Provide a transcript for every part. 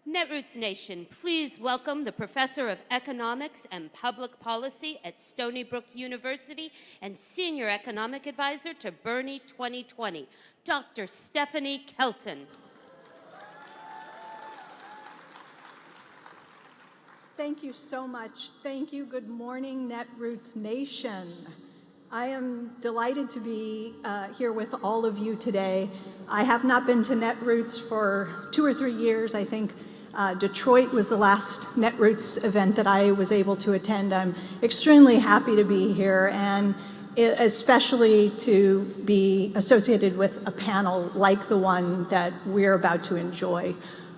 Netroots Nation, please welcome the Professor of Economics and Public Policy at Stony Brook University and Senior Economic Advisor to Bernie 2020, Dr. Stephanie Kelton. Thank you so much. Thank you. Good morning, Netroots Nation. I am delighted to be here with all of you today. I have not been to Netroots for 2 or 3 years. I think Detroit was the last Netroots event that I was able to attend. I'm extremely happy to be here, and especially to be associated with a panel like the one that we're about to enjoy.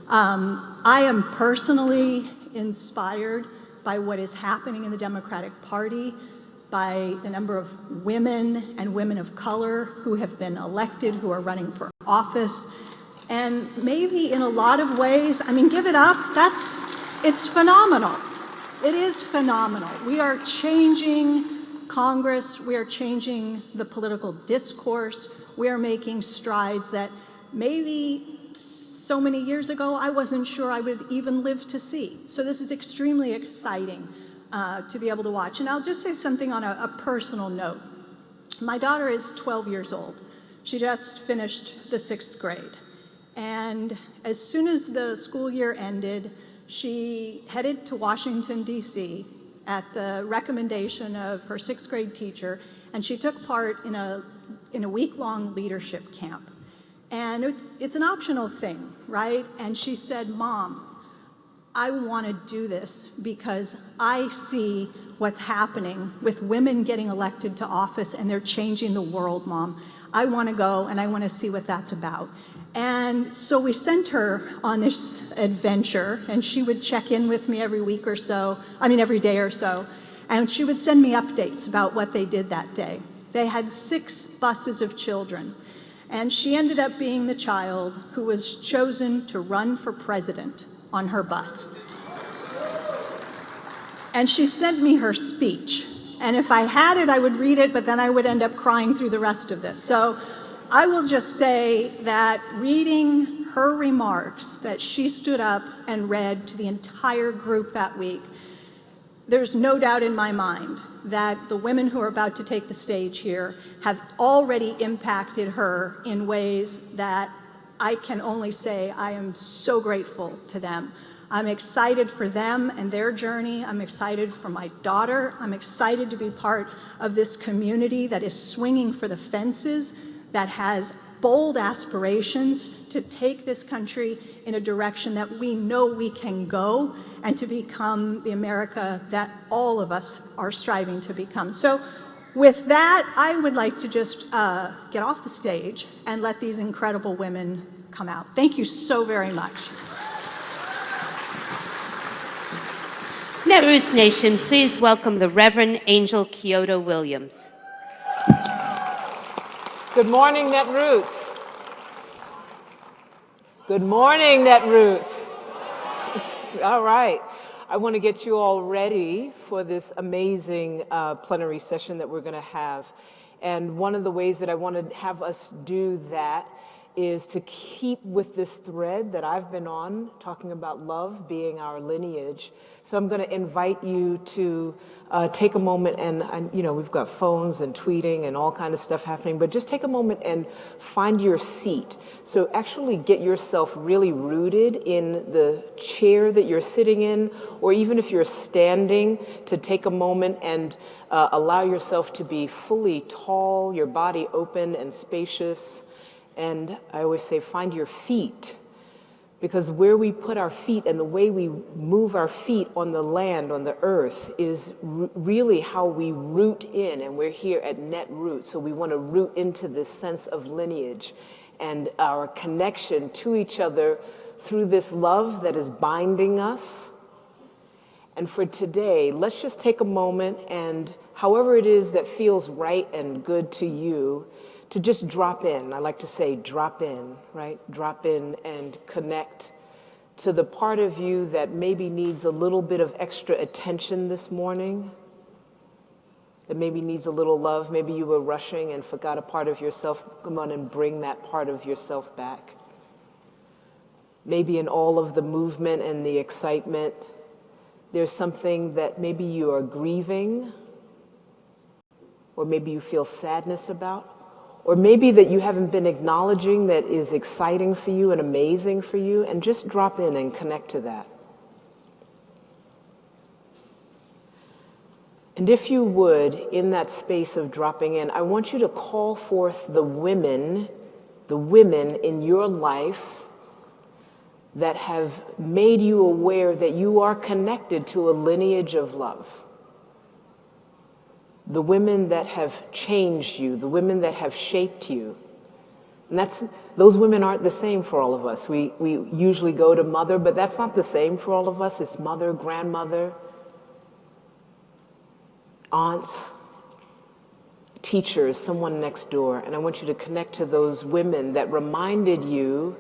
I am personally inspired by what is happening in the Democratic Party, by the number of women and women of color who have been elected, who are running for office. And maybe in a lot of ways, I mean, give it up, it's phenomenal. It is phenomenal. We are changing Congress, we are changing the political discourse, we are making strides that maybe so many years ago I wasn't sure I would even live to see. So this is extremely exciting to be able to watch. And I'll just say something on a personal note. My daughter is 12 years old. She just finished the 6th grade. And as soon as the school year ended, she headed to Washington, D.C. at the recommendation of her 6th grade teacher, and she took part in a week-long leadership camp. And it's an optional thing, right? And she said, "Mom, I want to do this because I see what's happening with women getting elected to office and they're changing the world, Mom. I want to go and I want to see what that's about." And so we sent her on this adventure, and she would check in with me every week or so, every day or so, and she would send me updates about what they did that day. They had 6 buses of children, and she ended up being the child who was chosen to run for president on her bus. And she sent me her speech. And if I had it, I would read it, but then I would end up crying through the rest of this. So I will just say that reading her remarks that she stood up and read to the entire group that week, there's no doubt in my mind that the women who are about to take the stage here have already impacted her in ways that I can only say I am so grateful to them. I'm excited for them and their journey. I'm excited for my daughter. I'm excited to be part of this community that is swinging for the fences, that has bold aspirations to take this country in a direction that we know we can go and to become the America that all of us are striving to become. So with that, I would like to just get off the stage and let these incredible women come out. Thank you so very much. Netroots Nation, please welcome the Reverend Angel Keota Williams. Good morning, Netroots. Good morning, Netroots. All right. I want to get you all ready for this amazing plenary session that we're going to have. And one of the ways that I want to have us do that is to keep with this thread that I've been on, talking about love being our lineage. So I'm going to invite you to take a moment, and we've got phones and tweeting and all kind of stuff happening, but just take a moment and find your seat. So actually get yourself really rooted in the chair that you're sitting in, or even if you're standing, to take a moment and allow yourself to be fully tall, your body open and spacious. And I always say, find your feet, because where we put our feet and the way we move our feet on the land, on the earth, is really how we root in. And we're here at Netroots, so we want to root into this sense of lineage and our connection to each other through this love that is binding us. And for today, let's just take a moment and, however it is that feels right and good to you, to just drop in. I like to say drop in, right? Drop in and connect to the part of you that maybe needs a little bit of extra attention this morning, that maybe needs a little love. Maybe you were rushing and forgot a part of yourself. Come on and bring that part of yourself back. maybe in all of the movement and the excitement, there's something that maybe you are grieving, or maybe you feel sadness about, or maybe that you haven't been acknowledging that is exciting for you and amazing for you, and just drop in and connect to that. And if you would, in that space of dropping in, I want you to call forth the women in your life that have made you aware that you are connected to a lineage of love. The women that have changed you, the women that have shaped you. And those women aren't the same for all of us. We usually go to mother, but that's not the same for all of us. It's mother, grandmother, aunts, teachers, someone next door. And I want you to connect to those women that reminded you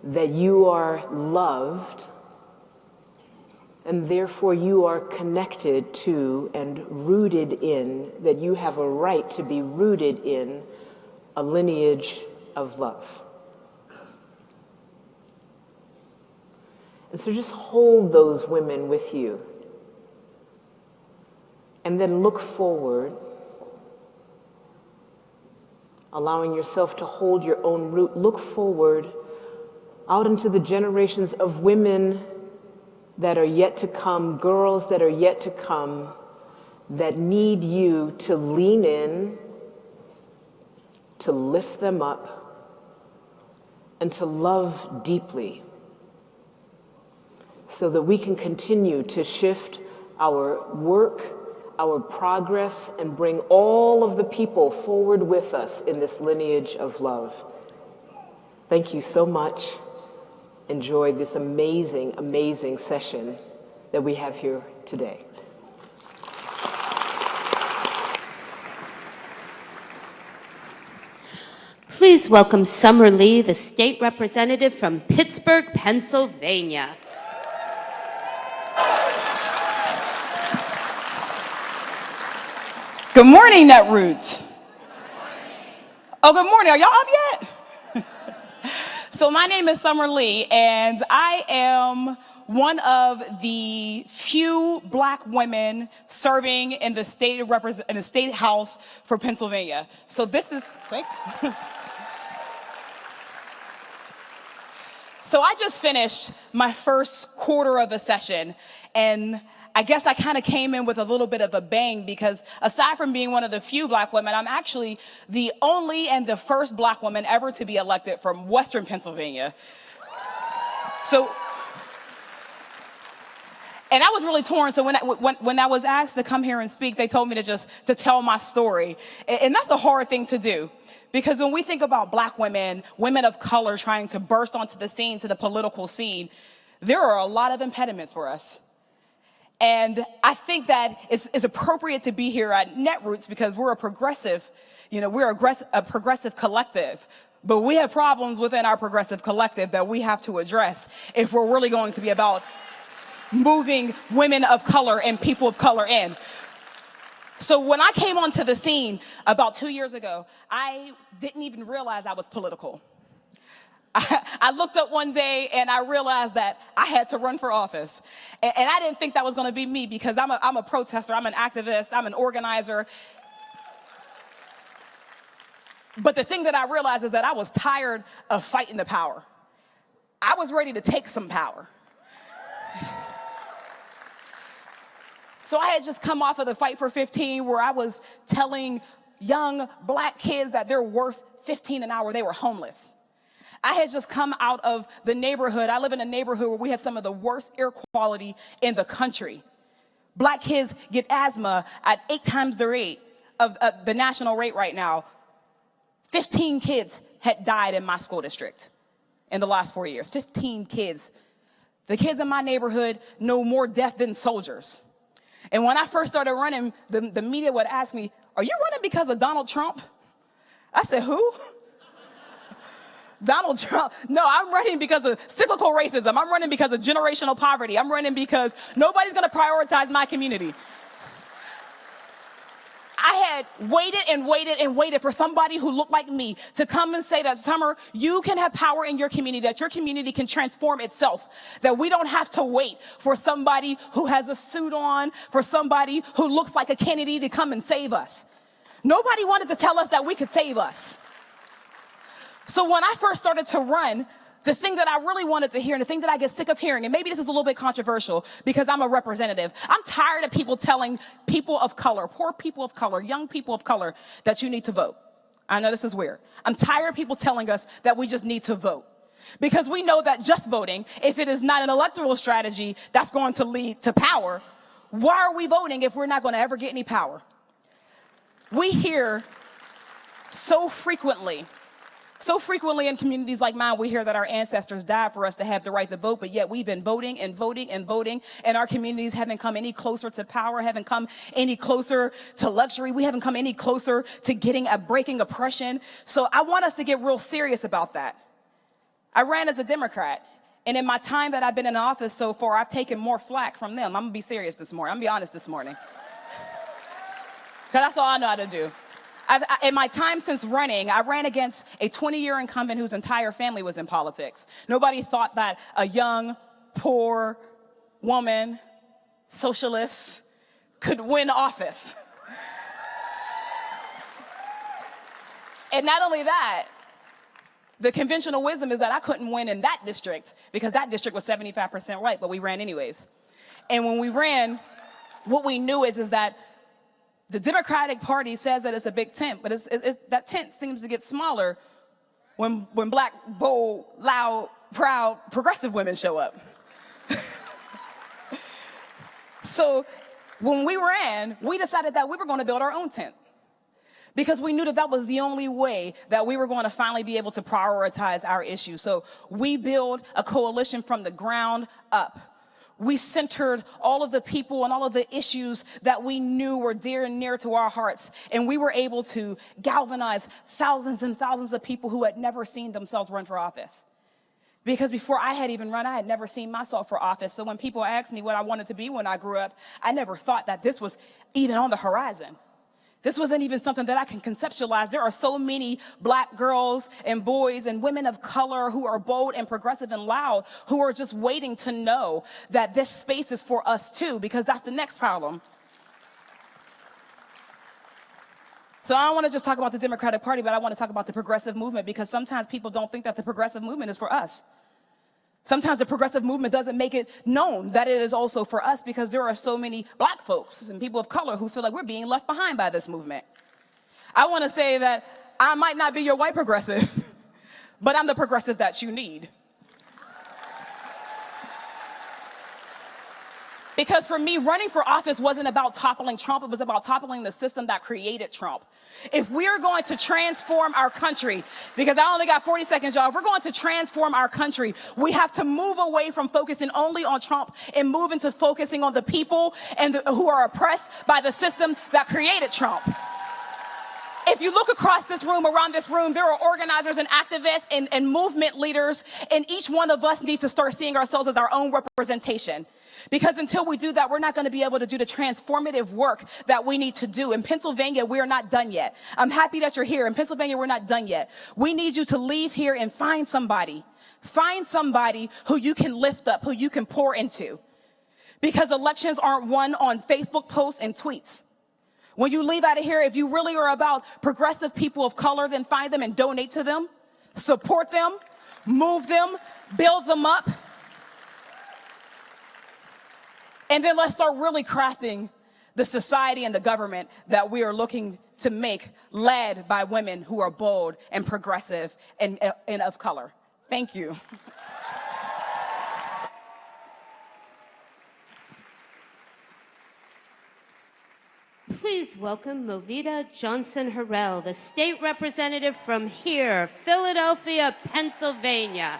that you are loved, and therefore you are connected to and rooted in, that you have a right to be rooted in a lineage of love. And so just hold those women with you. And then look forward, allowing yourself to hold your own root. Look forward out into the generations of women that are yet to come, girls that are yet to come, that need you to lean in, to lift them up, and to love deeply, so that we can continue to shift our work, our progress, and bring all of the people forward with us in this lineage of love. Thank you so much. Enjoy this amazing, amazing session that we have here today. Please welcome Summerlee, the state representative from Pittsburgh, Pennsylvania. Good morning, Netroots. Oh, good morning. Are y'all up yet? So my name is Summerlee, and I am one of the few Black women serving in the state house for Pennsylvania. So this is, thanks. So I just finished my first quarter of a session, and I guess I kind of came in with a little bit of a bang, because aside from being one of the few Black women, I'm actually the only and the first Black woman ever to be elected from Western Pennsylvania. So, and I was really torn. So when I was asked to come here and speak, they told me to tell my story. And that's a hard thing to do, because when we think about Black women, women of color trying to burst onto the scene, to the political scene, there are a lot of impediments for us. And I think that it's appropriate to be here at Netroots, because we're a progressive, we're a progressive collective. But we have problems within our progressive collective that we have to address if we're really going to be about moving women of color and people of color in. So when I came onto the scene about 2 years ago, I didn't even realize I was political. I looked up one day and I realized that I had to run for office. And I didn't think that was going to be me, because I'm a protester, I'm an activist, I'm an organizer. But the thing that I realized is that I was tired of fighting the power. I was ready to take some power. So I had just come off of the Fight for 15, where I was telling young Black kids that they're worth $15 an hour. They were homeless. I had just come out of the neighborhood. I live in a neighborhood where we have some of the worst air quality in the country. Black kids get asthma at 8 times the rate of the national rate right now. 15 kids had died in my school district in the last 4 years. 15 kids. The kids in my neighborhood know more death than soldiers. And when I first started running, the media would ask me, "Are you running because of Donald Trump?" I said, "Who?" Donald Trump. No, I'm running because of cyclical racism. I'm running because of generational poverty. I'm running because nobody's going to prioritize my community. I had waited and waited and waited for somebody who looked like me to come and say that, Summer, you can have power in your community, that your community can transform itself, that we don't have to wait for somebody who has a suit on, for somebody who looks like a Kennedy to come and save us. Nobody wanted to tell us that we could save us. So when I first started to run, the thing that I really wanted to hear and the thing that I get sick of hearing, and maybe this is a little bit controversial because I'm a representative, I'm tired of people telling people of color, poor people of color, young people of color, that you need to vote. I know this is weird. I'm tired of people telling us that we just need to vote. Because we know that just voting, if it is not an electoral strategy that's going to lead to power, why are we voting if we're not going to ever get any power? We hear so frequently in communities like mine, we hear that our ancestors died for us to have the right to vote, but yet we've been voting and voting and voting, and our communities haven't come any closer to power, haven't come any closer to luxury. We haven't come any closer to breaking oppression. So I want us to get real serious about that. I ran as a Democrat, and in my time that I've been in office so far, I've taken more flack from them. I'm gonna be serious this morning. I'm gonna be honest this morning. Because that's all I know how to do. In my time since running, I ran against a 20-year incumbent whose entire family was in politics. Nobody thought that a young, poor woman, socialist, could win office. And not only that, the conventional wisdom is that I couldn't win in that district because that district was 75% white, but we ran anyways. And when we ran, what we knew is that the Democratic Party says that it's a big tent, but that tent seems to get smaller when black, bold, loud, proud, progressive women show up. So when we ran, we decided that we were going to build our own tent because we knew that that was the only way that we were going to finally be able to prioritize our issues. So we built a coalition from the ground up. We centered all of the people and all of the issues that we knew were dear and near to our hearts. And we were able to galvanize thousands and thousands of people who had never seen themselves run for office. Because before I had even run, I had never seen myself for office. So when people asked me what I wanted to be when I grew up, I never thought that this was even on the horizon. This wasn't even something that I can conceptualize. There are so many black girls and boys and women of color who are bold and progressive and loud who are just waiting to know that this space is for us too, because that's the next problem. So I don't want to just talk about the Democratic Party, but I want to talk about the progressive movement because sometimes people don't think that the progressive movement is for us. Sometimes the progressive movement doesn't make it known that it is also for us because there are so many black folks and people of color who feel like we're being left behind by this movement. I want to say that I might not be your white progressive, but I'm the progressive that you need. Because for me, running for office wasn't about toppling Trump, it was about toppling the system that created Trump. If we're going to transform our country, because I only got 40 seconds, y'all, if we're going to transform our country, we have to move away from focusing only on Trump and move into focusing on the people who are oppressed by the system that created Trump. If you look across this room, around this room, there are organizers and activists and movement leaders, and each one of us needs to start seeing ourselves as our own representation. Because until we do that, we're not going to be able to do the transformative work that we need to do. In Pennsylvania, we are not done yet. I'm happy that you're here. In Pennsylvania, we're not done yet. We need you to leave here and find somebody. Find somebody who you can lift up, who you can pour into. Because elections aren't won on Facebook posts and tweets. When you leave out of here, if you really are about progressive people of color, then find them and donate to them, support them, move them, build them up. And then let's start really crafting the society and the government that we are looking to make, led by women who are bold and progressive and of color. Thank you. Please welcome Movita Johnson-Harrell, the state representative from here, Philadelphia, Pennsylvania.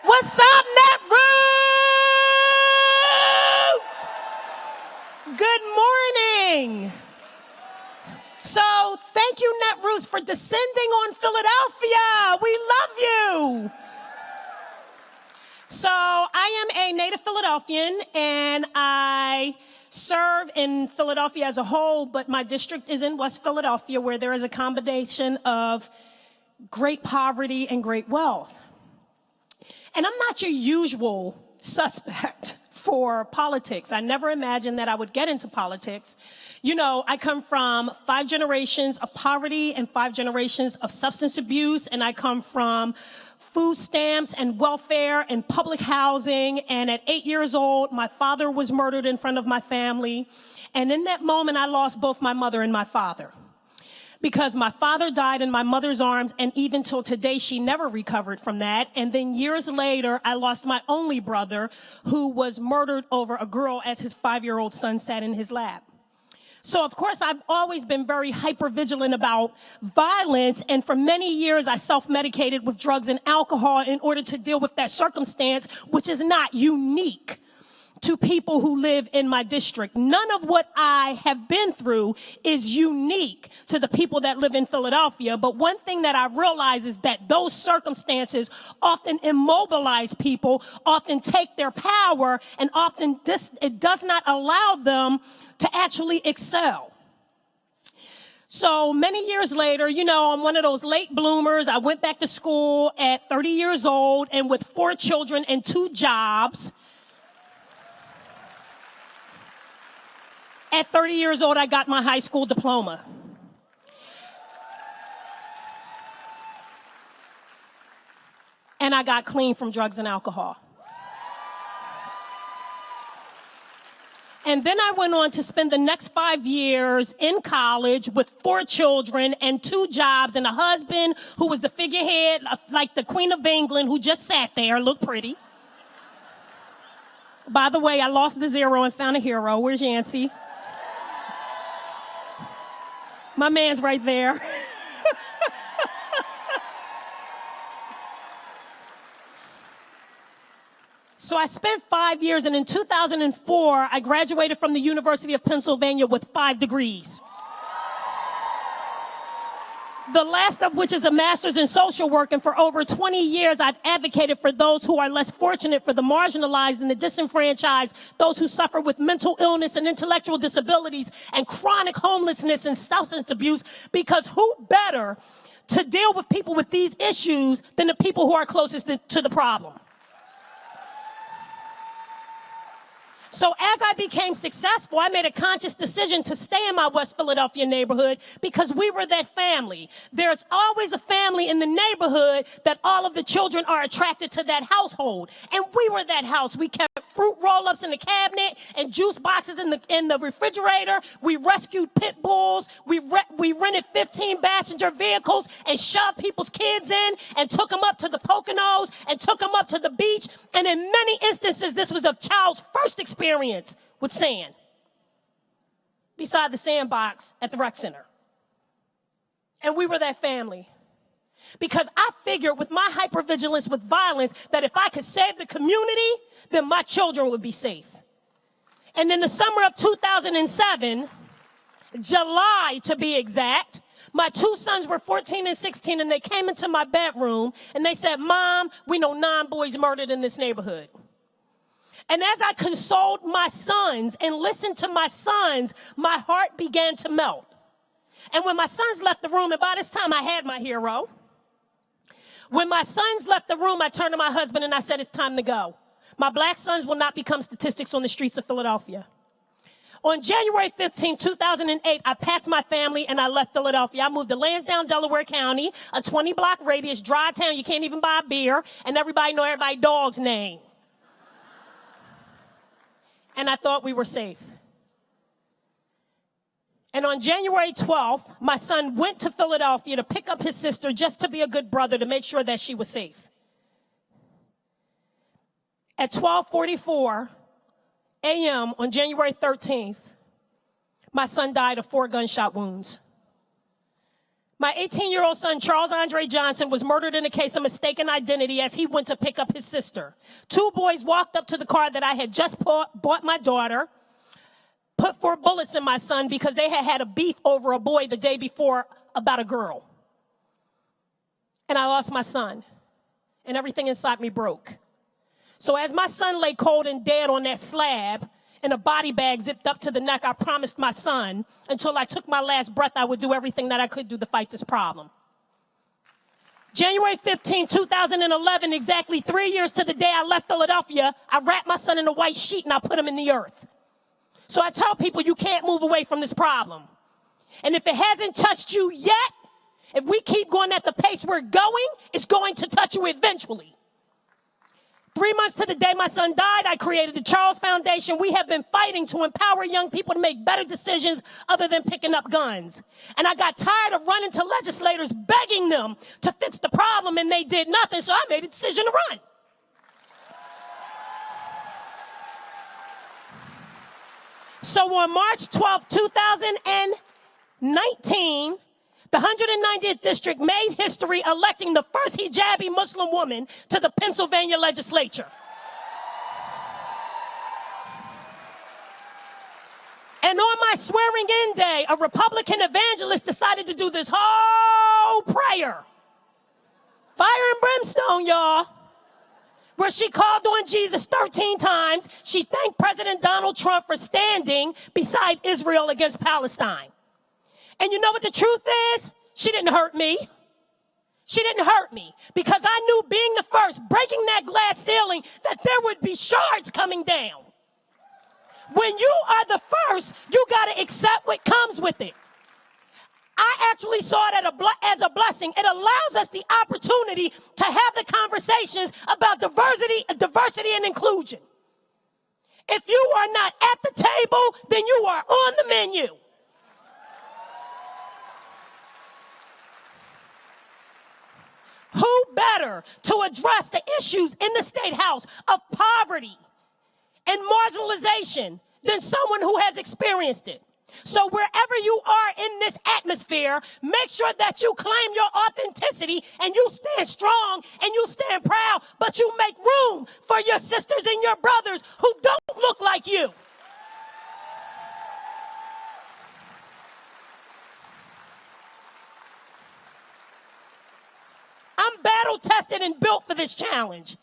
What's up, Netroots? Good morning. So thank you, Netroots, for descending on Philadelphia. We love you. So I am a native Philadelphian, and I serve in Philadelphia as a whole, but my district is in West Philadelphia, where there is a combination of great poverty and great wealth. And I'm not your usual suspect for politics. I never imagined that I would get into politics. You know, I come from 5 generations of poverty and 5 generations of substance abuse, and I come from food stamps and welfare and public housing. And at 8 years old, my father was murdered in front of my family. And in that moment, I lost both my mother and my father, because my father died in my mother's arms, and even till today, she never recovered from that. And then years later, I lost my only brother, who was murdered over a girl as his 5-year-old son sat in his lap. So, of course, I've always been very hypervigilant about violence, and for many years, I self-medicated with drugs and alcohol in order to deal with that circumstance, which is not unique to people who live in my district. None of what I have been through is unique to the people that live in Philadelphia. But one thing that I realize is that those circumstances often immobilize people, often take their power, and often it does not allow them to actually excel. So many years later, you know, I'm one of those late bloomers. I went back to school at 30 years old, and with 4 children and 2 jobs. At 30 years old, I got my high school diploma. And I got clean from drugs and alcohol. And then I went on to spend the next 5 years in college with 4 children and 2 jobs and a husband who was the figurehead, like the Queen of England, who just sat there, looked pretty. By the way, I lost the 0 and found a hero. Where's Yancey? My man's right there. So I spent 5 years, and in 2004, I graduated from the University of Pennsylvania with 5 degrees. The last of which is a master's in social work, and for over 20 years, I've advocated for those who are less fortunate, for the marginalized and the disenfranchised, those who suffer with mental illness and intellectual disabilities and chronic homelessness and substance abuse, because who better to deal with people with these issues than the people who are closest to the problem? So as I became successful, I made a conscious decision to stay in my West Philadelphia neighborhood, because we were that family. There's always a family in the neighborhood that all of the children are attracted to that household. And we were that house. We kept fruit roll-ups in the cabinet and juice boxes in the refrigerator. We rescued pit bulls. We rented 15 passenger vehicles and shoved people's kids in and took them up to the Poconos and took them up to the beach. And in many instances, this was a child's first experience with sand beside the sandbox at the rec center. And we were that family, because I figured with my hypervigilance with violence that if I could save the community, then my children would be safe. And in the summer of 2007, July to be exact, my 2 sons were 14 and 16, and they came into my bedroom and they said, "Mom, we know 9 boys murdered in this neighborhood." And as I consoled my sons and listened to my sons, my heart began to melt. And when my sons left the room, and by this time I had my hero, when my sons left the room, I turned to my husband and I said, "It's time to go. My black sons will not become statistics on the streets of Philadelphia." On January 15, 2008, I packed my family and I left Philadelphia. I moved to Lansdowne, Delaware County, a 20-block radius, dry town. You can't even buy a beer, and everybody know everybody's dog's name. And I thought we were safe. And on January 12th, my son went to Philadelphia to pick up his sister just to be a good brother, to make sure that she was safe. At 12:44 a.m. on January 13th, my son died of 4 gunshot wounds. My 18-year-old son, Charles Andre Johnson, was murdered in a case of mistaken identity as he went to pick up his sister. 2 boys walked up to the car that I had just bought my daughter, put 4 bullets in my son because they had had a beef over a boy the day before about a girl. And I lost my son, and everything inside me broke. So as my son lay cold and dead on that slab in a body bag zipped up to the neck. I promised my son until I took my last breath I would do everything that I could do to fight this problem. January 15, 2011, exactly 3 years to the day I left Philadelphia, I wrapped my son in a white sheet and I put him in the earth. So I tell people you can't move away from this problem. And if it hasn't touched you yet, if we keep going at the pace we're going, it's going to touch you eventually. 3 months to the day my son died, I created the Charles Foundation. We have been fighting to empower young people to make better decisions other than picking up guns. And I got tired of running to legislators begging them to fix the problem, and they did nothing, so I made a decision to run. So on March 12, 2019, the 190th district made history electing the first hijabi Muslim woman to the Pennsylvania legislature. And on my swearing-in day, a Republican evangelist decided to do this whole prayer. Fire and brimstone, y'all. Where she called on Jesus 13 times. She thanked President Donald Trump for standing beside Israel against Palestine. And you know what the truth is? She didn't hurt me. She didn't hurt me because I knew being the first, breaking that glass ceiling, that there would be shards coming down. When you are the first, you got to accept what comes with it. I actually saw it as a blessing. It allows us the opportunity to have the conversations about diversity and inclusion. If you are not at the table, then you are on the menu. Who better to address the issues in the State House of poverty and marginalization than someone who has experienced it? So wherever you are in this atmosphere, make sure that you claim your authenticity and you stand strong and you stand proud, but you make room for your sisters and your brothers who don't look like you. I'm battle tested and built for this challenge.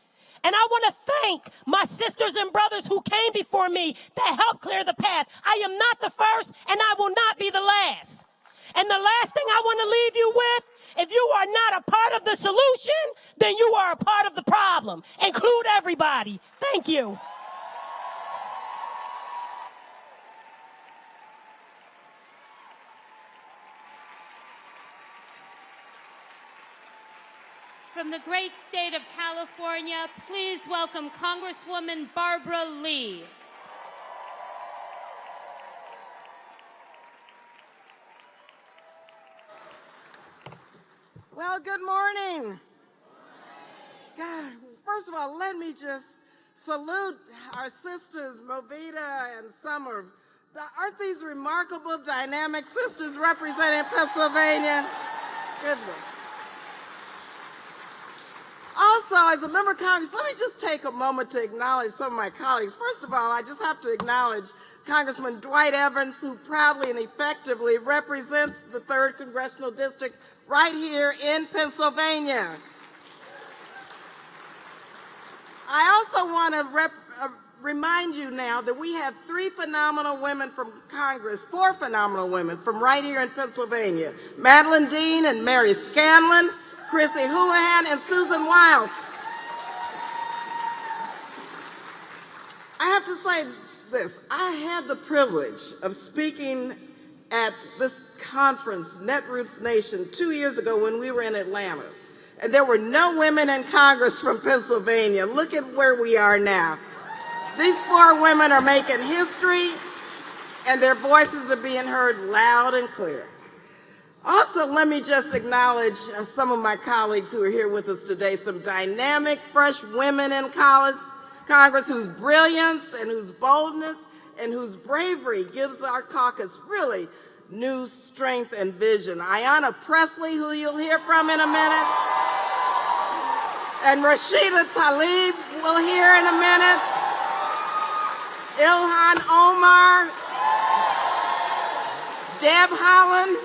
And I want to thank my sisters and brothers who came before me that helped clear the path. I am not the first, and I will not be the last. And the last thing I want to leave you with, if you are not a part of the solution, then you are a part of the problem. Include everybody. Thank you. From the great state of California, please welcome Congresswoman Barbara Lee. Well, good morning. God, first of all, let me just salute our sisters, Movita and Summer. Aren't these remarkable, dynamic sisters representing Pennsylvania? Goodness. Also, as a member of Congress, let me just take a moment to acknowledge some of my colleagues. First of all, I just have to acknowledge Congressman Dwight Evans, who proudly and effectively represents the 3rd Congressional District right here in Pennsylvania. I also want to remind you now that we have 3 phenomenal women from Congress, 4 phenomenal women from right here in Pennsylvania. Madeline Dean and Mary Scanlon, Chrissy Houlihan, and Susan Wild. I have to say this. I had the privilege of speaking at this conference, Netroots Nation, 2 years ago when we were in Atlanta. And there were no women in Congress from Pennsylvania. Look at where we are now. These 4 women are making history, and their voices are being heard loud and clear. Also, let me just acknowledge some of my colleagues who are here with us today, some dynamic, fresh women in Congress whose brilliance and whose boldness and whose bravery gives our caucus really new strength and vision. Ayanna Pressley, who you'll hear from in a minute, and Rashida Tlaib we'll hear in a minute, Ilhan Omar, Deb Haaland,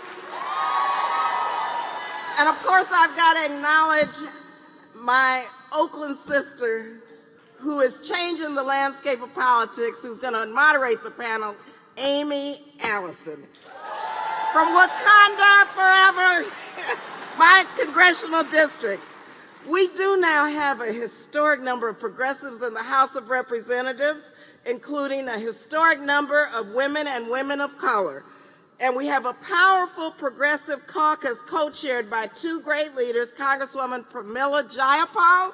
and of course, I've got to acknowledge my Oakland sister who is changing the landscape of politics, who's going to moderate the panel, Allison. From Wakanda Forever, my congressional district. We do now have a historic number of progressives in the House of Representatives, including a historic number of women and women of color. And we have a powerful progressive caucus co-chaired by two great leaders, Congresswoman Pramila Jayapal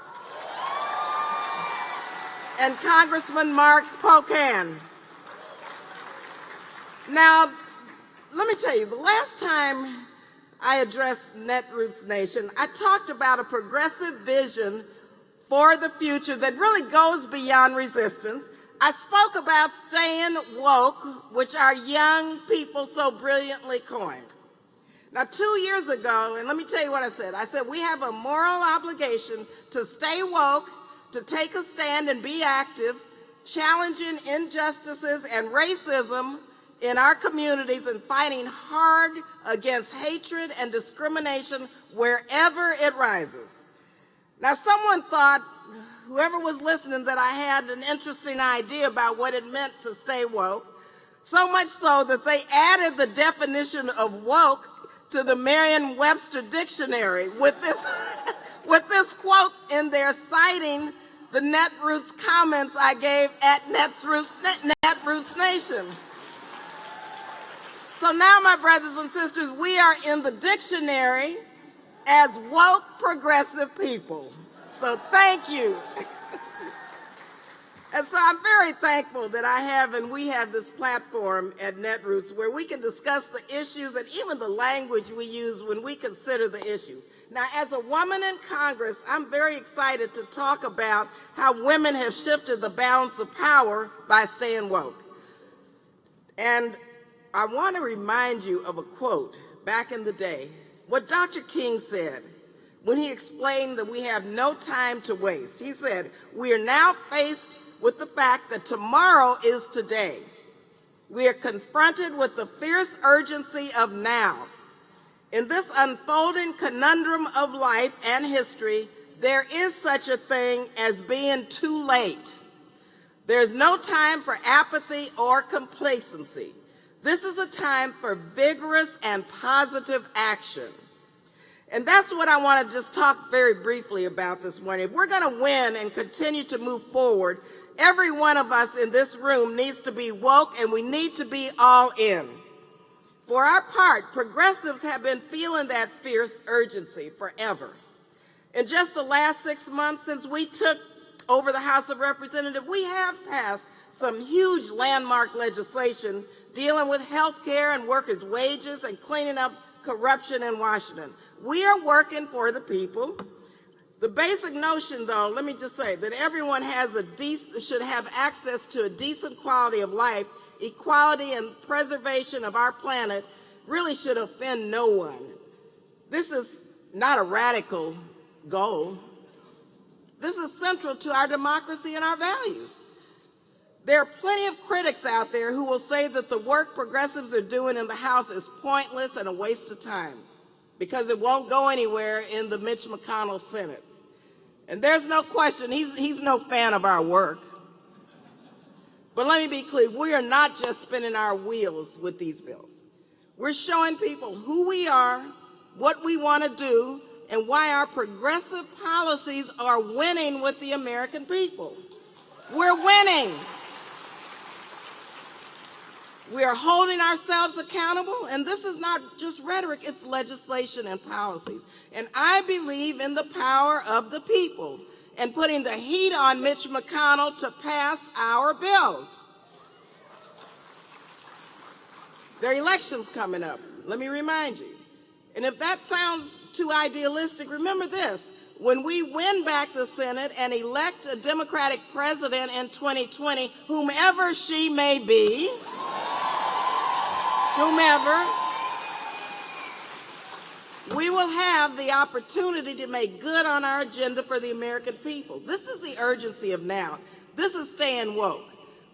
and Congressman Mark Pocan. Now, let me tell you, the last time I addressed Netroots Nation, I talked about a progressive vision for the future that really goes beyond resistance. I spoke about staying woke, which our young people so brilliantly coined. Now, 2 years ago, and let me tell you what I said. I said we have a moral obligation to stay woke, to take a stand and be active, challenging injustices and racism in our communities and fighting hard against hatred and discrimination wherever it rises. Now, someone thought, whoever was listening, that I had an interesting idea about what it meant to stay woke, so much so that they added the definition of woke to the Merriam-Webster dictionary with this quote in there, citing the Netroots comments I gave at Netroots Nation. So now, my brothers and sisters, we are in the dictionary as woke progressive people. So thank you. And so I'm very thankful that I have and we have this platform at Netroots where we can discuss the issues and even the language we use when we consider the issues. Now, as a woman in Congress, I'm very excited to talk about how women have shifted the balance of power by staying woke. And I want to remind you of a quote back in the day, what Dr. King said when he explained that we have no time to waste. He said, "We are now faced with the fact that tomorrow is today. We are confronted with the fierce urgency of now. In this unfolding conundrum of life and history, there is such a thing as being too late. There's no time for apathy or complacency. This is a time for vigorous and positive action." And that's what I want to just talk very briefly about this morning. If we're going to win and continue to move forward, every one of us in this room needs to be woke, and we need to be all in. For our part, progressives have been feeling that fierce urgency forever. In just the last 6 months since we took over the House of Representatives, we have passed some huge landmark legislation dealing with health care and workers' wages and cleaning up corruption in Washington. We are working for the people. The basic notion, though, let me just say, that everyone should have access to a decent quality of life, equality and preservation of our planet really should offend no one. This is not a radical goal. This is central to our democracy and our values. There are plenty of critics out there who will say that the work progressives are doing in the House is pointless and a waste of time because it won't go anywhere in the Mitch McConnell Senate. And there's no question, he's no fan of our work. But let me be clear, we are not just spinning our wheels with these bills. We're showing people who we are, what we want to do, and why our progressive policies are winning with the American people. We're winning. We are holding ourselves accountable, and this is not just rhetoric, it's legislation and policies. And I believe in the power of the people and putting the heat on Mitch McConnell to pass our bills. There are elections coming up, let me remind you. And if that sounds too idealistic, remember this. When we win back the Senate and elect a Democratic president in 2020, whomever she may be, we will have the opportunity to make good on our agenda for the American people. This is the urgency of now. This is staying woke.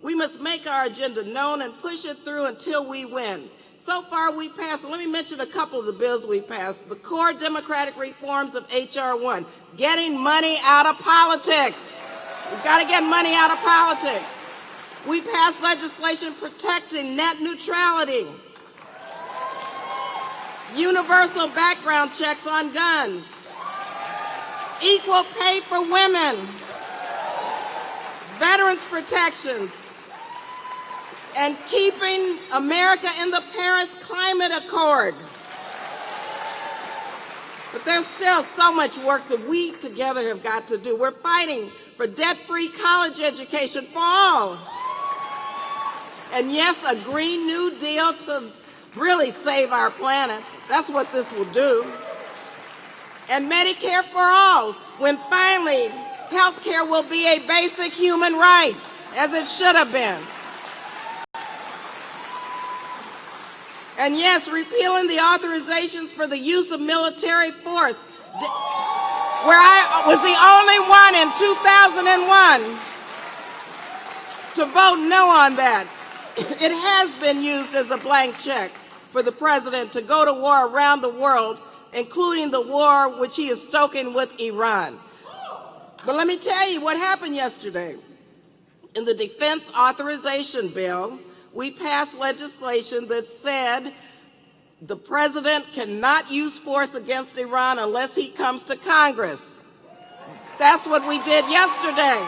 We must make our agenda known and push it through until we win. So far, we passed, let me mention a couple of the bills we passed. The core democratic reforms of H.R. 1, getting money out of politics. We've got to get money out of politics. We passed legislation protecting net neutrality, universal background checks on guns, equal pay for women, veterans protections, and keeping America in the Paris Climate Accord. But there's still so much work that we together have got to do. We're fighting for debt-free college education for all. And yes, a Green New Deal to really save our planet. That's what this will do. And Medicare for all, when finally health care will be a basic human right, as it should have been. And yes, repealing the authorizations for the use of military force, where I was the only one in 2001 to vote no on that. It has been used as a blank check for the president to go to war around the world, including the war which he is stoking with Iran. But let me tell you what happened yesterday. In the defense authorization bill, we passed legislation that said the president cannot use force against Iran unless he comes to Congress. That's what we did yesterday.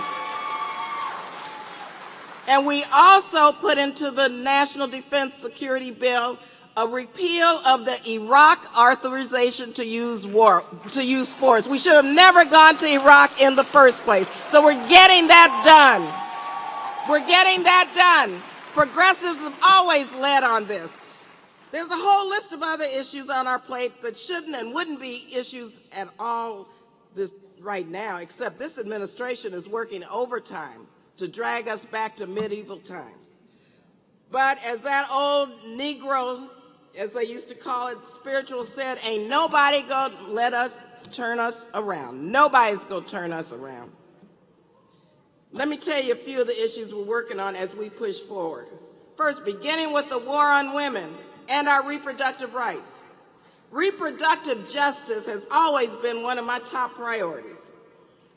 And we also put into the National Defense Security Bill a repeal of the Iraq authorization to use force. We should have never gone to Iraq in the first place. So we're getting that done. We're getting that done. Progressives have always led on this. There's a whole list of other issues on our plate that shouldn't and wouldn't be issues at all right now, except this administration is working overtime to drag us back to medieval times. But as that old Negro, as they used to call it, spiritual said, ain't nobody gonna turn us around. Nobody's gonna turn us around. Let me tell you a few of the issues we're working on as we push forward. First, beginning with the war on women and our reproductive rights. Reproductive justice has always been one of my top priorities.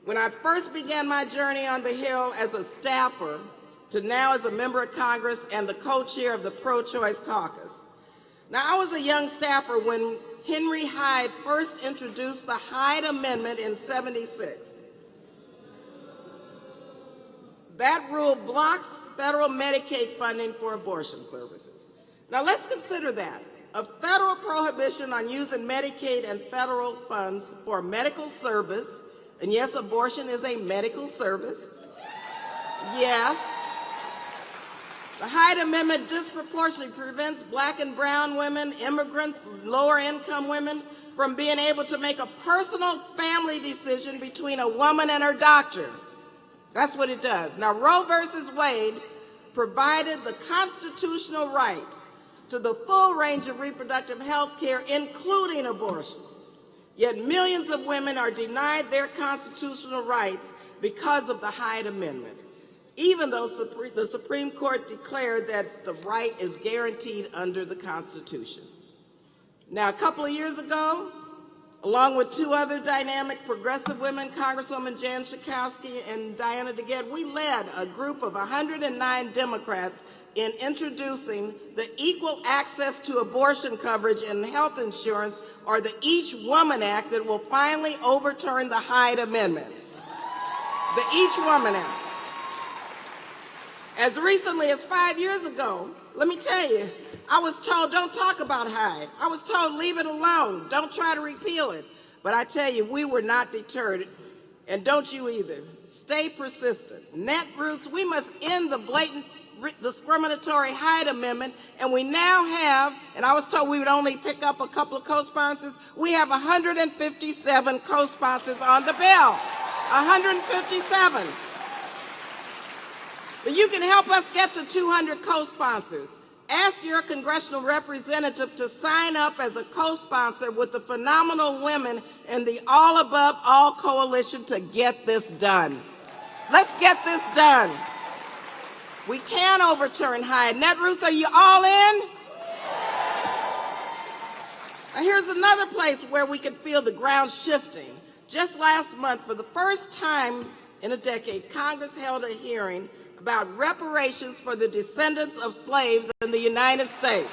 When I first began my journey on the Hill as a staffer to now as a member of Congress and the co-chair of the Pro-Choice Caucus. Now, I was a young staffer when Henry Hyde first introduced the Hyde Amendment in '76. That rule blocks federal Medicaid funding for abortion services. Now let's consider that. A federal prohibition on using Medicaid and federal funds for medical service, and yes, abortion is a medical service. Yes. The Hyde Amendment disproportionately prevents Black and brown women, immigrants, lower income women from being able to make a personal family decision between a woman and her doctor. That's what it does. Now, Roe versus Wade provided the constitutional right to the full range of reproductive health care, including abortion. Yet millions of women are denied their constitutional rights because of the Hyde Amendment, even though the Supreme Court declared that the right is guaranteed under the Constitution. Now, a couple of years ago, along with two other dynamic progressive women, Congresswoman Jan Schakowsky and Diana DeGette, we led a group of 109 Democrats in introducing the Equal Access to Abortion Coverage and Health Insurance, or the Each Woman Act, that will finally overturn the Hyde Amendment. The Each Woman Act. As recently as 5 years ago, let me tell you, I was told don't talk about Hyde. I was told leave it alone, don't try to repeal it. But I tell you, we were not deterred, and don't you either. Stay persistent. Netroots, we must end the blatant discriminatory Hyde Amendment, and we now have, and I was told we would only pick up a couple of co-sponsors, we have 157 co-sponsors on the bill. 157. But you can help us get to 200 co-sponsors. Ask your congressional representative to sign up as a co-sponsor with the phenomenal women in the All Above All Coalition to get this done. Let's get this done. We can overturn Hyde. Netroots, are you all in? Now here's another place where we can feel the ground shifting. Just last month, for the first time in a decade, Congress held a hearing about reparations for the descendants of slaves in the United States.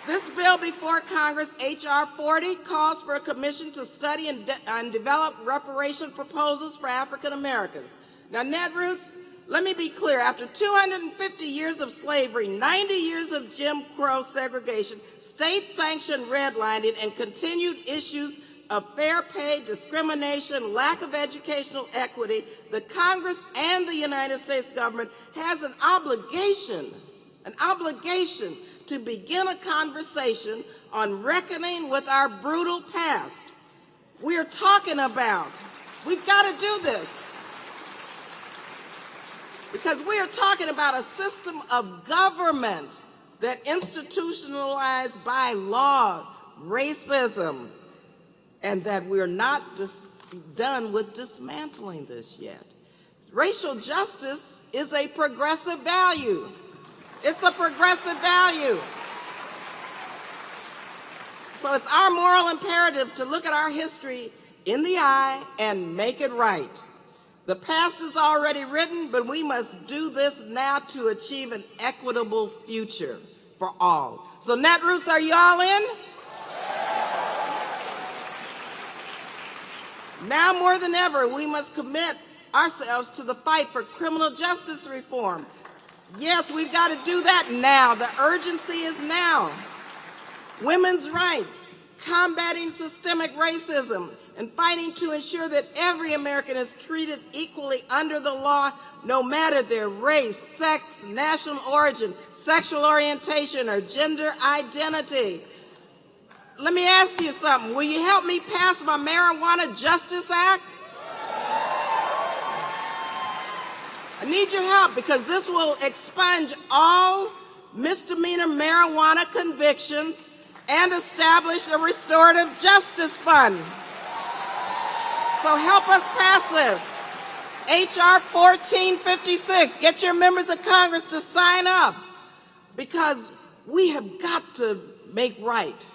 This bill before Congress, H.R. 40, calls for a commission to study and develop reparation proposals for African Americans. Now, Netroots, let me be clear. After 250 years of slavery, 90 years of Jim Crow segregation, state-sanctioned redlining, and continued issues of fair pay, discrimination, lack of educational equity, the Congress and the United States government has an obligation to begin a conversation on reckoning with our brutal past. We're talking about, we've got to do this, because we are talking about a system of government that institutionalized by law racism, and that we're not just done with dismantling this yet. Racial justice is a progressive value. It's a progressive value. So it's our moral imperative to look at our history in the eye and make it right. The past is already written, but we must do this now to achieve an equitable future for all. So Netroots, are you all in? Now more than ever, we must commit ourselves to the fight for criminal justice reform. Yes, we've got to do that now. The urgency is now. Women's rights, combating systemic racism, and fighting to ensure that every American is treated equally under the law, no matter their race, sex, national origin, sexual orientation, or gender identity. Let me ask you something. Will you help me pass my Marijuana Justice Act? I need your help, because this will expunge all misdemeanor marijuana convictions and establish a restorative justice fund. So help us pass this. H.R. 1456. Get your members of Congress to sign up, because we have got to make right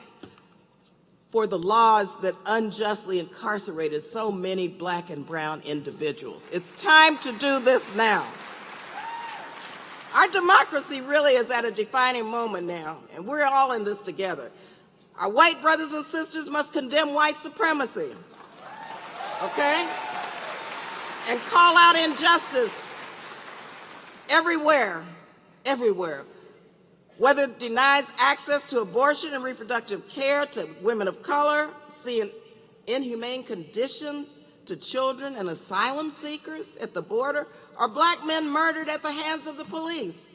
for the laws that unjustly incarcerated so many Black and brown individuals. It's time to do this now. Our democracy really is at a defining moment now, and we're all in this together. Our white brothers and sisters must condemn white supremacy, okay? And call out injustice everywhere, everywhere. Whether it denies access to abortion and reproductive care to women of color, seeing inhumane conditions to children and asylum seekers at the border, or Black men murdered at the hands of the police.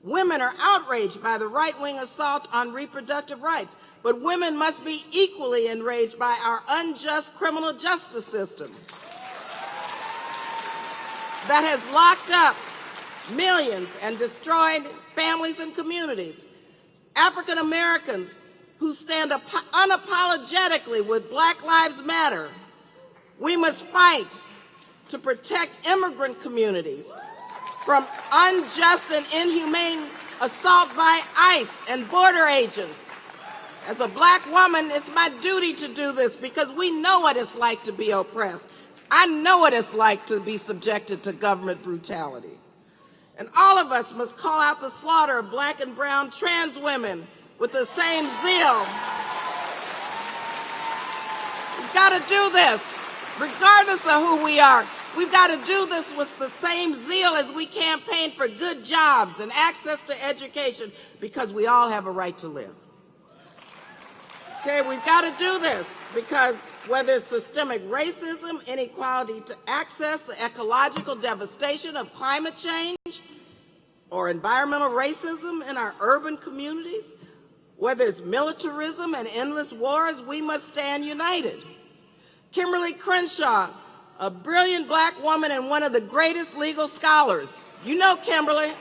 Women are outraged by the right-wing assault on reproductive rights, but women must be equally enraged by our unjust criminal justice system that has locked up millions and destroyed families and communities. African Americans who stand unapologetically with Black Lives Matter, we must fight to protect immigrant communities from unjust and inhumane assault by ICE and border agents. As a Black woman, it's my duty to do this, because we know what it's like to be oppressed. I know what it's like to be subjected to government brutality. And all of us must call out the slaughter of Black and brown trans women with the same zeal. We've got to do this, regardless of who we are. We've got to do this with the same zeal as we campaign for good jobs and access to education, because we all have a right to live. Okay, we've got to do this because whether it's systemic racism, inequality to access, the ecological devastation of climate change, or environmental racism in our urban communities, whether it's militarism and endless wars, we must stand united. Kimberl Crenshaw, a brilliant Black woman and one of the greatest legal scholars. You know Kimberl,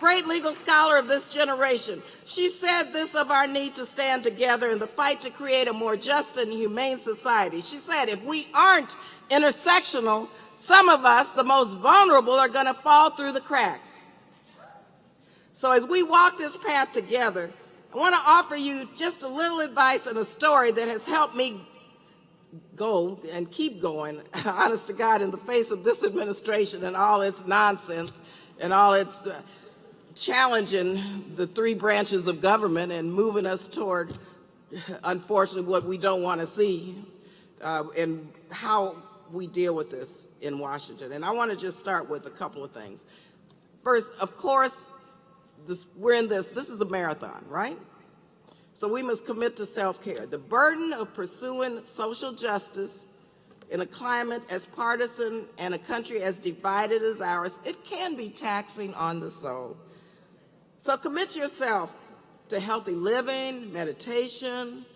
great legal scholar of this generation. She said this of our need to stand together in the fight to create a more just and humane society. She said, if we aren't intersectional, some of us, the most vulnerable, are going to fall through the cracks. So as we walk this path together, I want to offer you just a little advice and a story that has helped me go and keep going, honest to God, in the face of this administration and all its nonsense and all its challenging the three branches of government and moving us toward, unfortunately, what we don't want to see and how we deal with this in Washington. And I want to just start with a couple of things. First, of course, this is a marathon, right? So we must commit to self-care. The burden of pursuing social justice in a climate as partisan and a country as divided as ours, it can be taxing on the soul. So commit yourself to healthy living, meditation,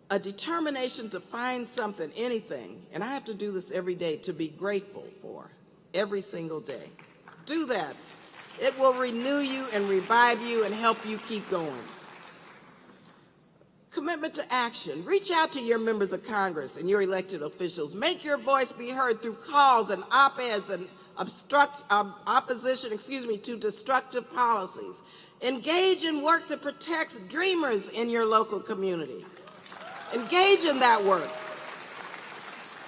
a determination to find something, anything, and I have to do this every day, to be grateful for every single day. Do that. It will renew you and revive you and help you keep going. Commitment to action. Reach out to your members of Congress and your elected officials. Make your voice be heard through calls and op-eds and opposition to destructive policies. Engage in work that protects dreamers in your local community. Engage in that work.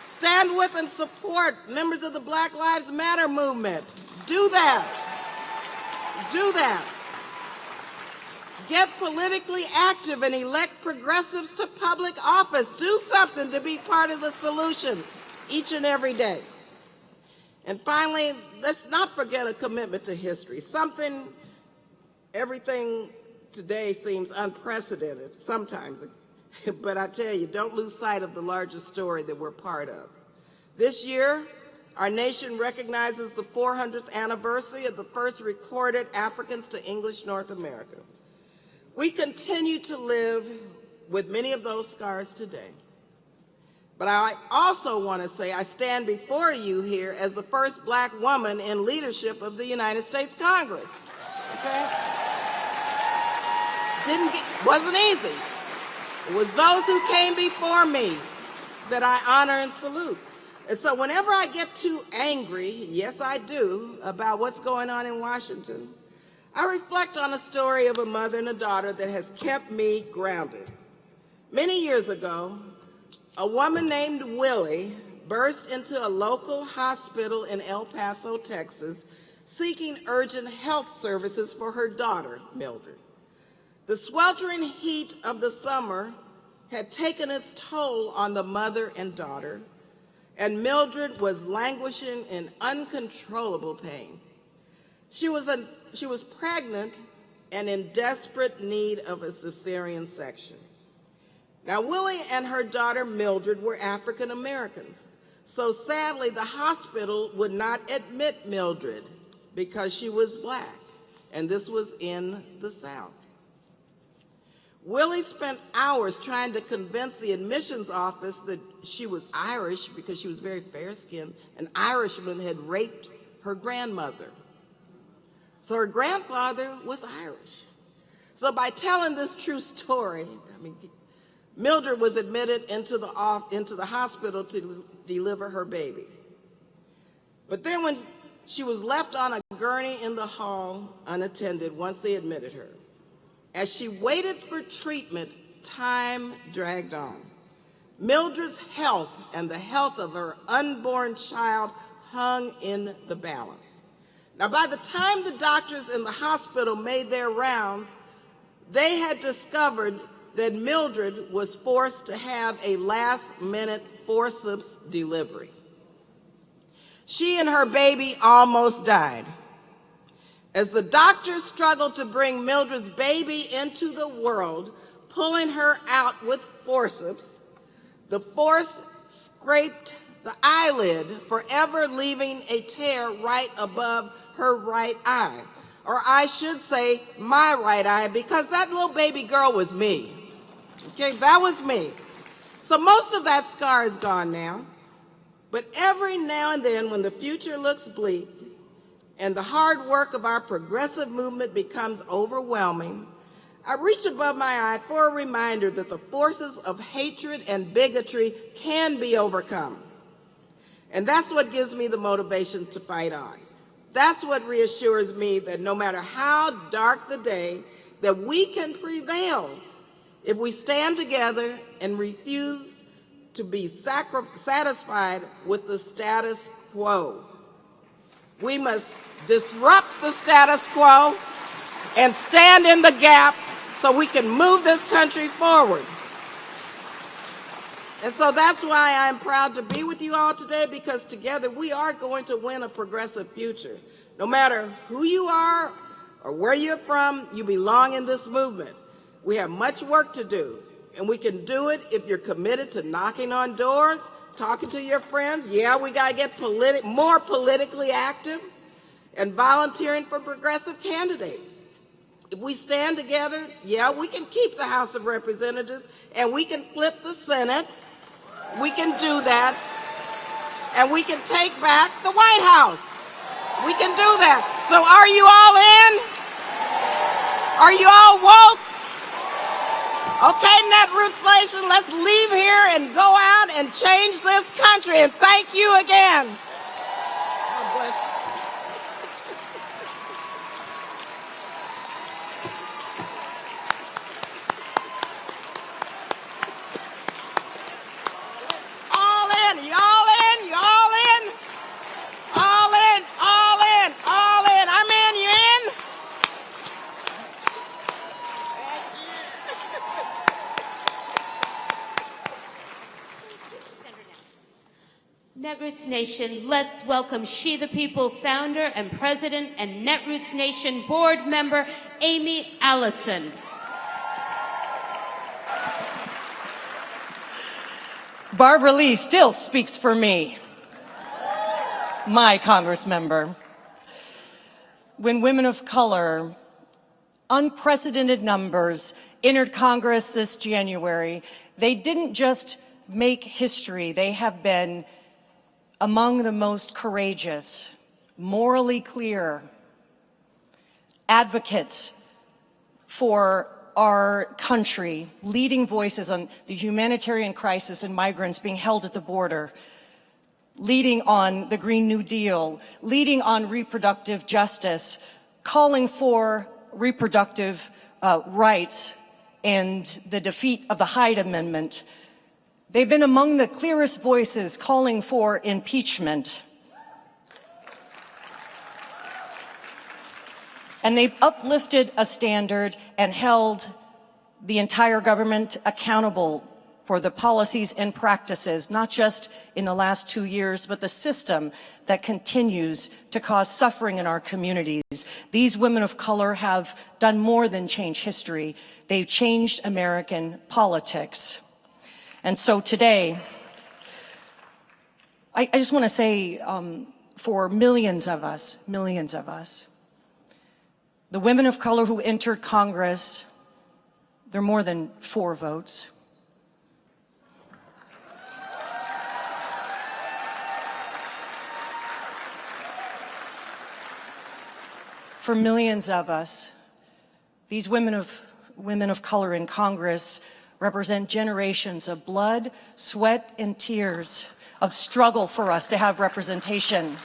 Stand with and support members of the Black Lives Matter movement. Do that. Do that. Get politically active and elect progressives to public office. Do something to be part of the solution each and every day. And finally, let's not forget a commitment to history. Everything today seems unprecedented sometimes, but I tell you, don't lose sight of the larger story that we're part of. This year, our nation recognizes the 400th anniversary of the first recorded Africans to English North America. We continue to live with many of those scars today. But I also want to say I stand before you here as the first Black woman in leadership of the United States Congress. Okay? Wasn't easy. It was those who came before me that I honor and salute. And so whenever I get too angry, yes I do, about what's going on in Washington, I reflect on a story of a mother and a daughter that has kept me grounded. Many years ago, a woman named Willie burst into a local hospital in El Paso, Texas, seeking urgent health services for her daughter, Mildred. The sweltering heat of the summer had taken its toll on the mother and daughter, and Mildred was languishing in uncontrollable pain. She was pregnant and in desperate need of a cesarean section. Now, Willie and her daughter Mildred were African Americans, so sadly the hospital would not admit Mildred because she was Black, and this was in the South. Willie spent hours trying to convince the admissions office that she was Irish because she was very fair-skinned. An Irishman had raped her grandmother. So her grandfather was Irish. So by telling this true story, Mildred was admitted into the hospital to deliver her baby. But then when she was left on a gurney in the hall unattended once they admitted her, as she waited for treatment, time dragged on. Mildred's health and the health of her unborn child hung in the balance. Now, by the time the doctors in the hospital made their rounds, they had discovered that Mildred was forced to have a last-minute forceps delivery. She and her baby almost died. As the doctors struggled to bring Mildred's baby into the world, pulling her out with forceps, the force scraped the eyelid, forever leaving a tear right above her right eye. Or I should say, my right eye, because that little baby girl was me. Okay, that was me. So most of that scar is gone now. But every now and then, when the future looks bleak, and the hard work of our progressive movement becomes overwhelming, I reach above my eye for a reminder that the forces of hatred and bigotry can be overcome. And that's what gives me the motivation to fight on. That's what reassures me that no matter how dark the day, that we can prevail if we stand together and refuse to be satisfied with the status quo. We must disrupt the status quo and stand in the gap so we can move this country forward. And so that's why I'm proud to be with you all today, because together we are going to win a progressive future. No matter who you are or where you're from, you belong in this movement. We have much work to do, and we can do it if you're committed to knocking on doors, talking to your friends. Yeah, we got to get more politically active, and volunteering for progressive candidates. If we stand together, yeah, we can keep the House of Representatives, and we can flip the Senate. We can do that, and we can take back the White House. We can do that. So are you all in? Are you all woke? Okay, Netroots Nation, let's leave here and go out and change this country. And thank you again. God bless you. All in, y'all in, y'all in. All in, all in, all in. I'm in, you in? Netroots Nation, let's welcome She the People founder and president and Netroots Nation board member, Amy Allison. Barbara Lee still speaks for me, my Congress member. When women of color, unprecedented numbers, entered Congress this January, they didn't just make history, they have been among the most courageous, morally clear advocates for our country, leading voices on the humanitarian crisis and migrants being held at the border, leading on the Green New Deal, leading on reproductive justice, calling for reproductive rights and the defeat of the Hyde Amendment. They've been among the clearest voices calling for impeachment. And they've uplifted a standard and held the entire government accountable for the policies and practices, not just in the last 2 years, but the system that continues to cause suffering in our communities. These women of color have done more than change history. They've changed American politics. And so today, I just want to say for millions of us, the women of color who entered Congress, they're more than 4 votes. For millions of us, these women of color in Congress represent generations of blood, sweat, and tears of struggle for us to have representation.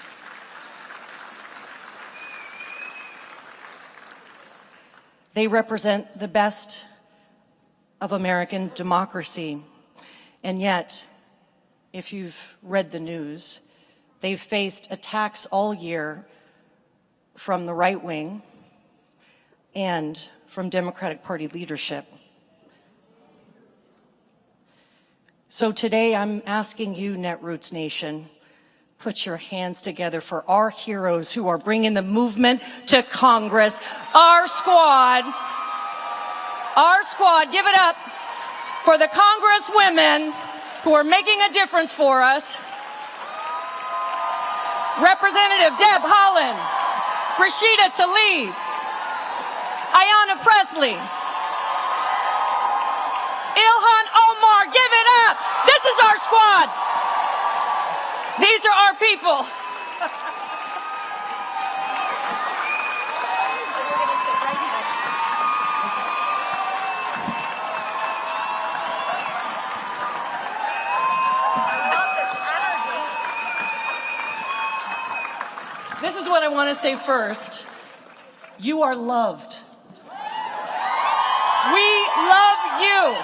They represent the best of American democracy. And yet, if you've read the news, they've faced attacks all year from the right wing and from Democratic Party leadership. So today I'm asking you, Netroots Nation, put your hands together for our heroes who are bringing the movement to Congress. Our squad, give it up for the Congresswomen who are making a difference for us. Representative Deb Haaland, Rashida Tlaib, Ayanna Pressley, Ilhan Omar, give it up. This is our squad. These are our people. This is what I want to say first. You are loved. We love you.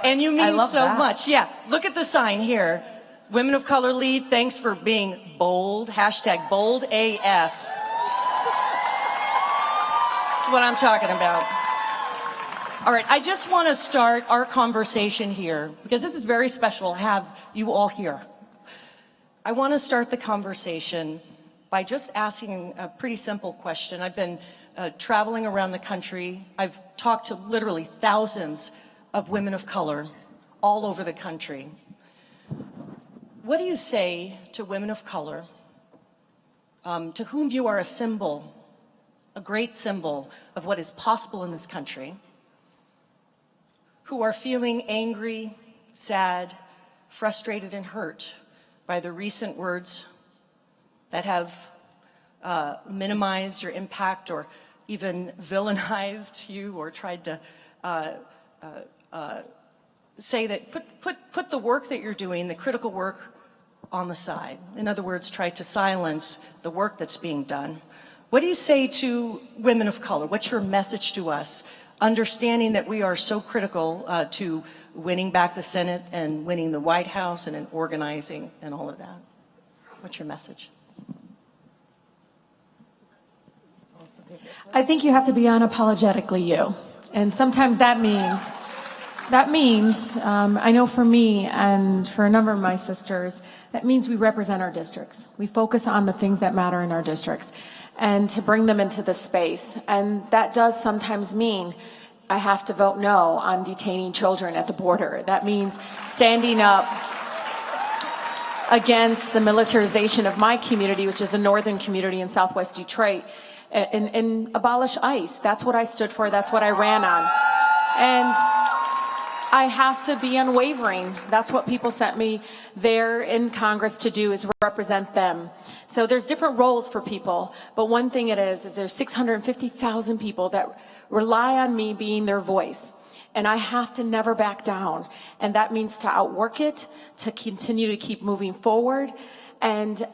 And you mean love so that. much. Yeah, look at the sign here. Women of color lead, thanks for being bold. Hashtag bold AF. That's what I'm talking about. All right, I just want to start our conversation here because this is very special to have you all here. I want to start the conversation by just asking a pretty simple question. I've been traveling around the country. I've talked to literally thousands of women of color all over the country. What do you say to women of color to whom you are a symbol, a great symbol of what is possible in this country, who are feeling angry, sad, frustrated, and hurt by the recent words that have minimized your impact or even villainized you or tried to say that put the work that you're doing, the critical work, on the side. In other words, try to silence the work that's being done. What do you say to women of color? What's your message to us? Understanding that we are so critical to winning back the Senate and winning the White House and in organizing and all of that. What's your message? I think you have to be unapologetically you. And sometimes that means, I know for me and for a number of my sisters, that means we represent our districts. We focus on the things that matter in our districts and to bring them into the space. And that does sometimes mean I have to vote no on detaining children at the border. That means standing up against the militarization of my community, which is a northern community in Southwest Detroit, and abolish ICE. That's what I stood for. That's what I ran on. And I have to be unwavering. That's what people sent me there in Congress to do, is represent them. So there's different roles for people, but one thing it is there's 650,000 people that rely on me being their voice. And I have to never back down. And that means to outwork it, to continue to keep moving forward. And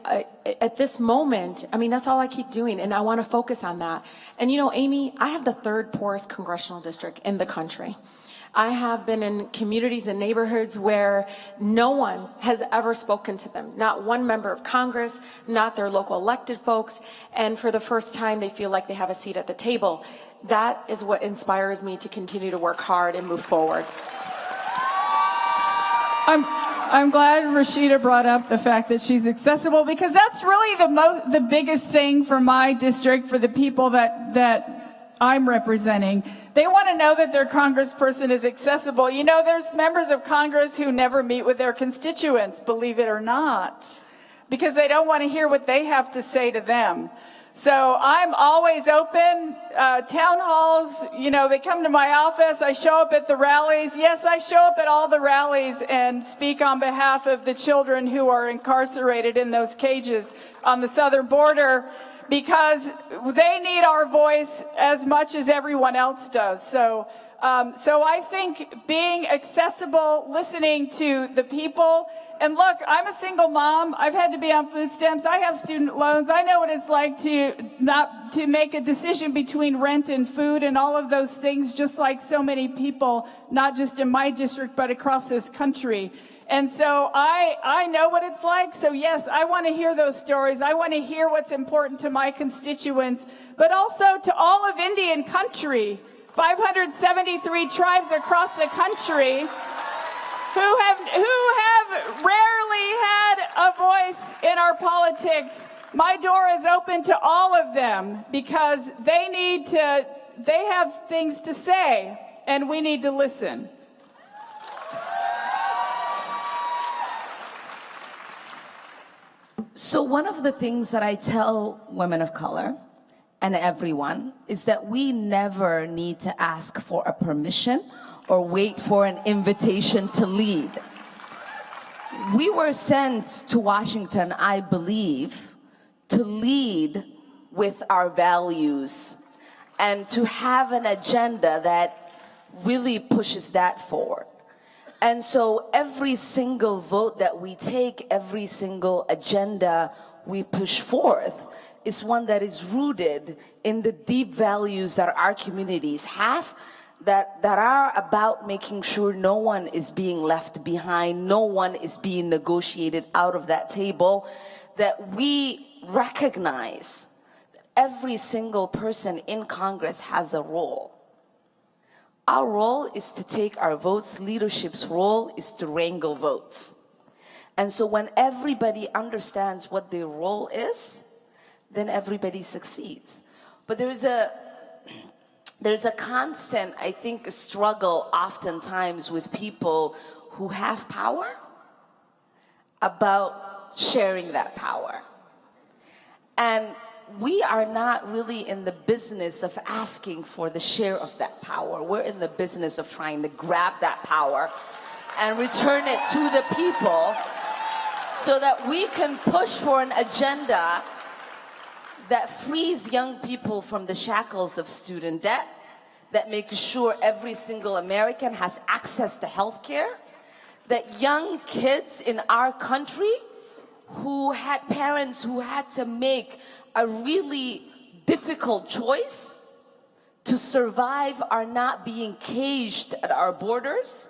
at this moment, I mean, that's all I keep doing. And I want to focus on that. And you know, Amy, I have the third poorest congressional district in the country. I have been in communities and neighborhoods where no one has ever spoken to them. Not one member of Congress, not their local elected folks. And for the first time, they feel like they have a seat at the table. That is what inspires me to continue to work hard and move forward. I'm glad Rashida brought up the fact that she's accessible, because that's really the biggest thing for my district, for the people that I'm representing. They want to know that their congressperson is accessible. You know, there's members of Congress who never meet with their constituents, believe it or not, because they don't want to hear what they have to say to them. So I'm always open. Town halls, you know, they come to my office. I show up at the rallies. Yes, I show up at all the rallies and speak on behalf of the children who are incarcerated in those cages on the southern border, because they need our voice as much as everyone else does. So I think being accessible, listening to the people, and look, I'm a single mom. I've had to be on food stamps. I have student loans. I know what it's like to make a decision between rent and food and all of those things, just like so many people, not just in my district, but across this country. And so I know what it's like. So yes, I want to hear those stories. I want to hear what's important to my constituents, but also to all of Indian country, 573 tribes across the country who have rarely had a voice in our politics. My door is open to all of them, because they have things to say, and we need to listen. So one of the things that I tell women of color and everyone is that we never need to ask for a permission or wait for an invitation to lead. We were sent to Washington, I believe, to lead with our values and to have an agenda that really pushes that forward. And so every single vote that we take, every single agenda we push forth is one that is rooted in the deep values that our communities have, that are about making sure no one is being left behind, no one is being negotiated out of that table, that we recognize that every single person in Congress has a role. Our role is to take our votes. Leadership's role is to wrangle votes. And so when everybody understands what their role is, then everybody succeeds. But there's a constant, I think, struggle oftentimes with people who have power about sharing that power. And we are not really in the business of asking for the share of that power. We're in the business of trying to grab that power and return it to the people so that we can push for an agenda that frees young people from the shackles of student debt, that makes sure every single American has access to health care, that young kids in our country who had parents who had to make a really difficult choice to survive are not being caged at our borders,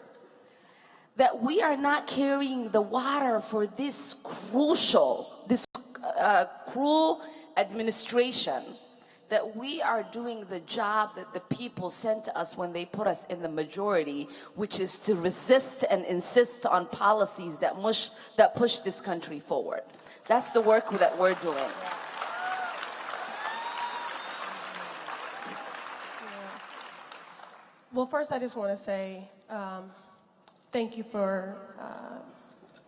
that we are not carrying the water for this cruel administration, that we are doing the job that the people sent to us when they put us in the majority, which is to resist and insist on policies that push this country forward. That's the work that we're doing. Well, first I just want to say thank you for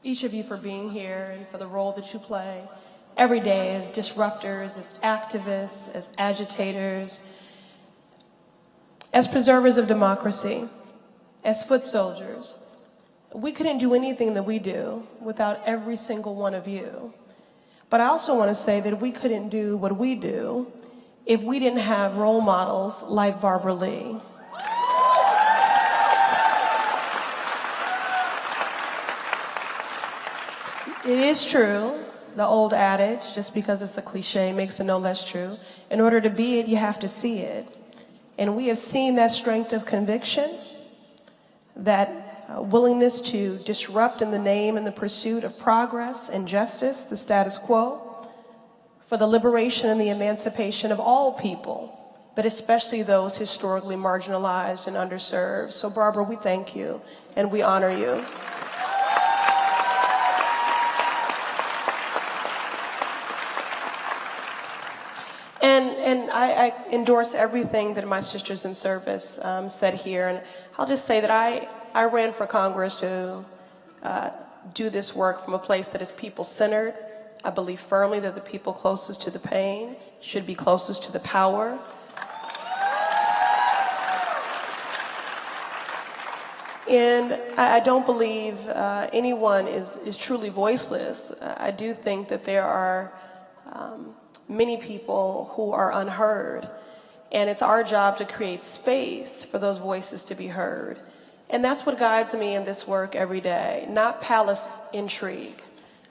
each of you for being here and for the role that you play every day as disruptors, as activists, as agitators, as preservers of democracy, as foot soldiers. We couldn't do anything that we do without every single one of you. But I also want to say that we couldn't do what we do if we didn't have role models like Barbara Lee. It is true, the old adage, just because it's a cliche makes it no less true. In order to be it, you have to see it. And we have seen that strength of conviction, that willingness to disrupt in the name and the pursuit of progress and justice, the status quo, for the liberation and the emancipation of all people, but especially those historically marginalized and underserved. So Barbara, we thank you and we honor you. And I endorse everything that my sisters in service said here. And I'll just say that I ran for Congress to do this work from a place that is people-centered. I believe firmly that the people closest to the pain should be closest to the power. And I don't believe anyone is truly voiceless. I do think that there are many people who are unheard, and it's our job to create space for those voices to be heard. And that's what guides me in this work every day, not palace intrigue.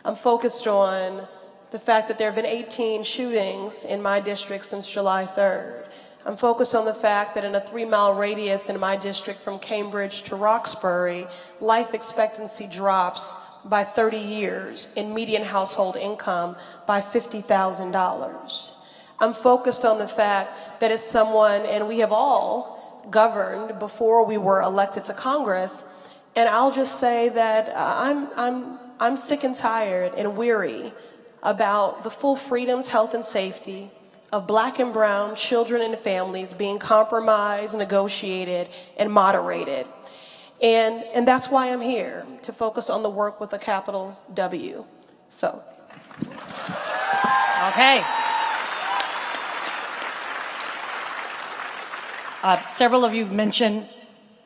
I'm focused on the fact that there have been 18 shootings in my district since July 3rd. I'm focused on the fact that in a 3-mile radius in my district from Cambridge to Roxbury, life expectancy drops by 30 years in median household income by $50,000. I'm focused on the fact that as someone, and we have all governed before we were elected to Congress, and I'll just say that I'm sick and tired and weary about the full freedoms, health, and safety of Black and brown children and families being compromised, negotiated, and moderated. And that's why I'm here, to focus on the work with a capital W. So. Okay. Several of you mentioned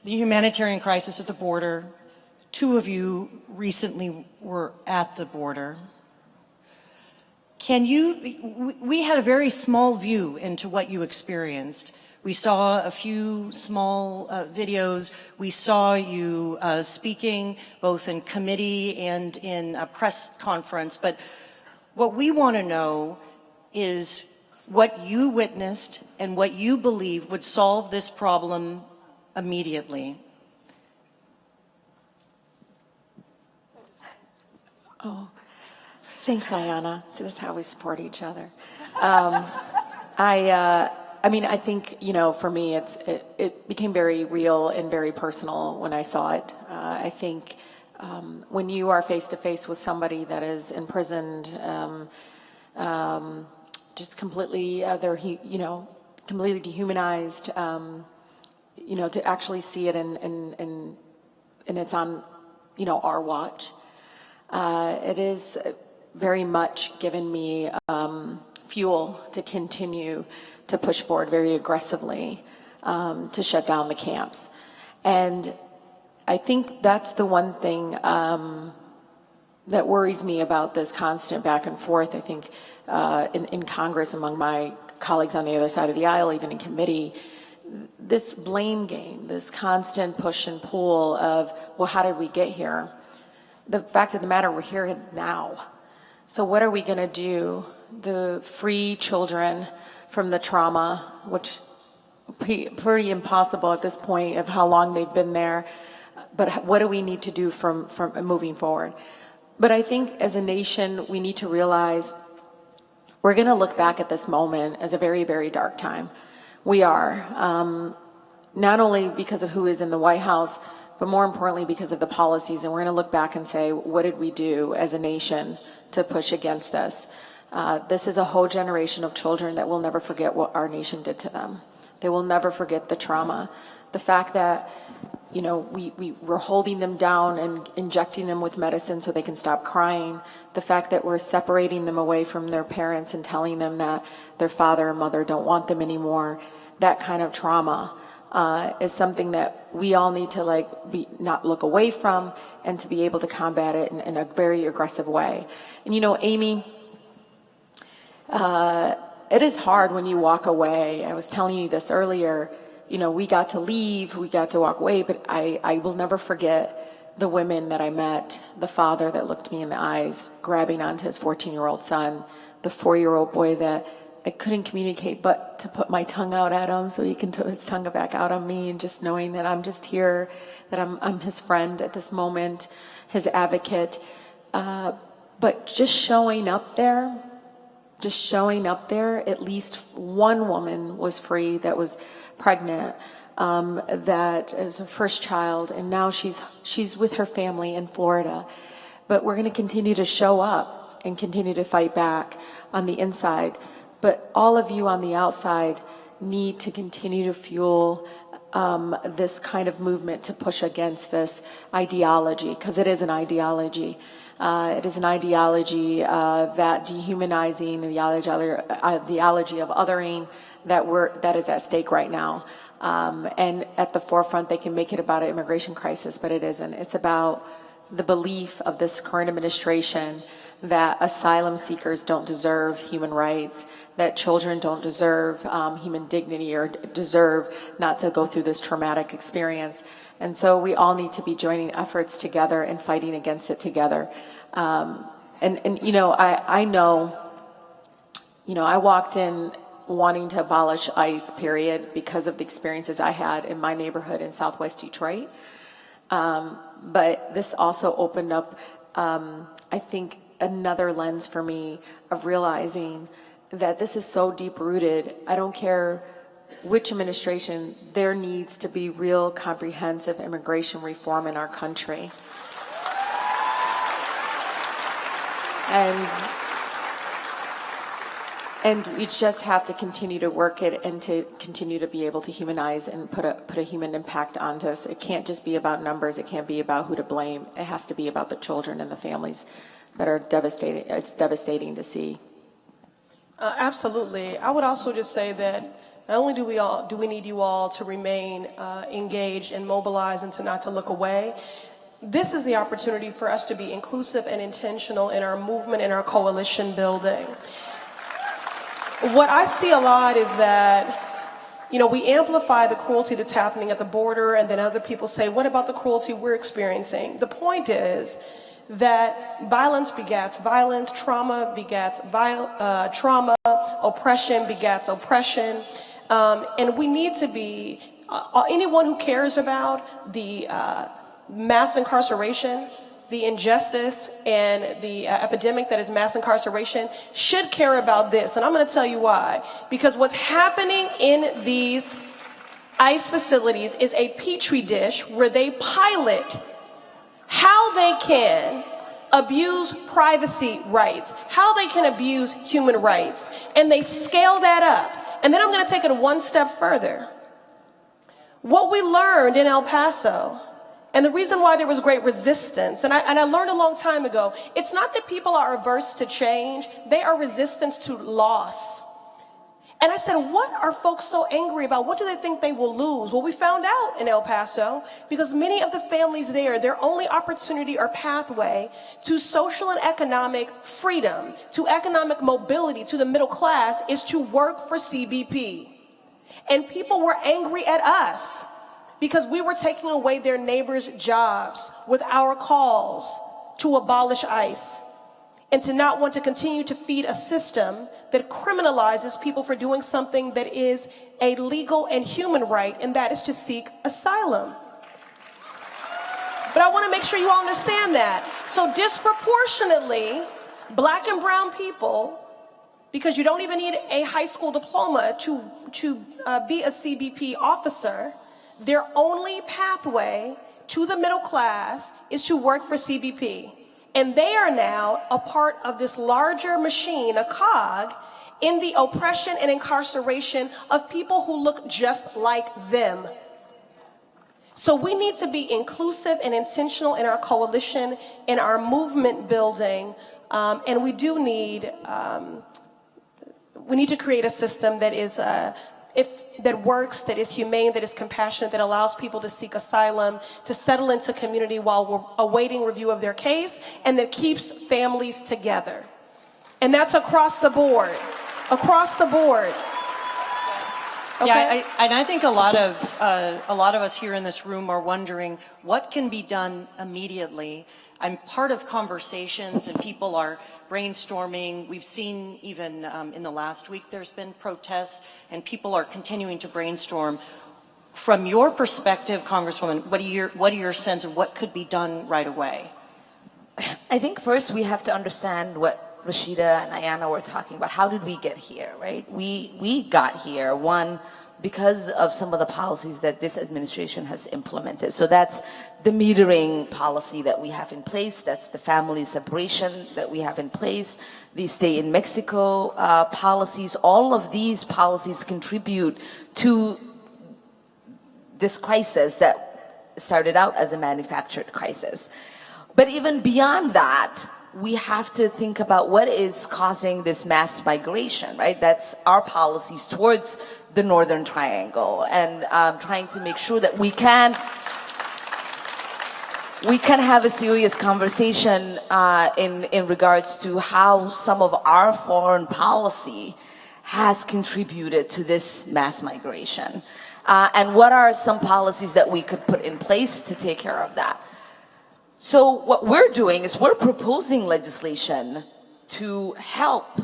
the humanitarian crisis at the border. 2 of you recently were at the border. We had a very small view into what you experienced. We saw a few small videos. We saw you speaking both in committee and in a press conference. But what we want to know is what you witnessed and what you believe would solve this problem immediately. Oh, thanks, Ayanna. So this is how we support each other. I mean, I think, you know, for me, it became very real and very personal when I saw it. I think when you are face to face with somebody that is imprisoned, just completely, completely dehumanized, you know, to actually see it and it's on, you know, our watch. It is very much given me fuel to continue to push forward very aggressively to shut down the camps. And I think that's the one thing that worries me about this constant back and forth. I think in Congress, among my colleagues on the other side of the aisle, even in committee, this blame game, this constant push and pull of, well, how did we get here? The fact of the matter, we're here now. So what are we going to do to free children from the trauma, which pretty impossible at this point of how long they've been there, but what do we need to do from moving forward? But I think as a nation, we need to realize we're going to look back at this moment as a very, very dark time. We are, not only because of who is in the White House, but more importantly because of the policies. And we're going to look back and say, what did we do as a nation to push against this? This is a whole generation of children that will never forget what our nation did to them. They will never forget the trauma. The fact that, you know, we're holding them down and injecting them with medicine so they can stop crying. The fact that we're separating them away from their parents and telling them that their father and mother don't want them anymore. That kind of trauma is something that we all need to not look away from and to be able to combat it in a very aggressive way. And you know, Amy, it is hard when you walk away. I was telling you this earlier. You know, we got to leave, we got to walk away, but I will never forget the women that I met, the father that looked me in the eyes, grabbing onto his 14-year-old son, the 4-year-old boy that I couldn't communicate but to put my tongue out at him so he can put his tongue back out on me, and just knowing that I'm just here, that I'm his friend at this moment, his advocate. But just showing up there, at least one woman was free that was pregnant, that is her first child, and now she's with her family in Florida. But we're going to continue to show up and continue to fight back on the inside. But all of you on the outside need to continue to fuel this kind of movement to push against this ideology, because it is an ideology. It is an ideology that dehumanizing, the ideology of othering that is at stake right now. And at the forefront, they can make it about an immigration crisis, but it isn't. It's about the belief of this current administration that asylum seekers don't deserve human rights, that children don't deserve human dignity or deserve not to go through this traumatic experience. And so we all need to be joining efforts together and fighting against it together. And you know, I know, you know, I walked in wanting to abolish ICE, period, because of the experiences I had in my neighborhood in Southwest Detroit. But this also opened up, I think, another lens for me of realizing that this is so deep-rooted. I don't care which administration, there needs to be real comprehensive immigration reform in our country. And we just have to continue to work it and to continue to be able to humanize and put a human impact on this. It can't just be about numbers. It can't be about who to blame. It has to be about the children and the families that are devastating. It's devastating to see. Absolutely. I would also just say that not only do we need you all to remain engaged and mobilized and to not to look away, this is the opportunity for us to be inclusive and intentional in our movement and our coalition building. What I see a lot is that, you know, we amplify the cruelty that's happening at the border, and then other people say, what about the cruelty we're experiencing? The point is that violence begets violence, trauma begets trauma, oppression begets oppression, and we need to be anyone who cares about the mass incarceration, the injustice, and the epidemic that is mass incarceration should care about this. And I'm going to tell you why. Because what's happening in these ICE facilities is a petri dish where they pilot how they can abuse privacy rights, how they can abuse human rights, and they scale that up. And then I'm going to take it one step further. What we learned in El Paso, and the reason why there was great resistance, and I learned a long time ago, it's not that people are averse to change, they are resistant to loss. And I said, what are folks so angry about? What do they think they will lose? Well, we found out in El Paso, because many of the families there, their only opportunity or pathway to social and economic freedom, to economic mobility, to the middle class, is to work for CBP. And people were angry at us because we were taking away their neighbors' jobs with our calls to abolish ICE and to not want to continue to feed a system that criminalizes people for doing something that is a legal and human right, and that is to seek asylum. But I want to make sure you all understand that. So disproportionately, black and brown people, because you don't even need a high school diploma to be a CBP officer, their only pathway to the middle class is to work for CBP. And they are now a part of this larger machine, a cog, in the oppression and incarceration of people who look just like them. So we need to be inclusive and intentional in our coalition, in our movement building, and we do need, we need to create a system that is that works, that is humane, that is compassionate, that allows people to seek asylum, to settle into community while we're awaiting review of their case, and that keeps families together. And that's across the board. Across the board. Okay? Yeah, I think a lot of us here in this room are wondering what can be done immediately. I'm part of conversations and people are brainstorming. We've seen even in the last week there's been protests and people are continuing to brainstorm. From your perspective, Congresswoman, what are your sense of what could be done right away? I think first we have to understand what Rashida and Ayanna were talking about. How did we get here, right? We got here, one, because of some of the policies that this administration has implemented. So that's the metering policy that we have in place. That's the family separation that we have in place. The stay in Mexico policies. All of these policies contribute to this crisis that started out as a manufactured crisis. But even beyond that, we have to think about what is causing this mass migration, right? That's our policies towards the Northern Triangle, and trying to make sure that we can have a serious conversation in regards to how some of our foreign policy has contributed to this mass migration. And what are some policies that we could put in place to take care of that? So what we're doing is we're proposing legislation to help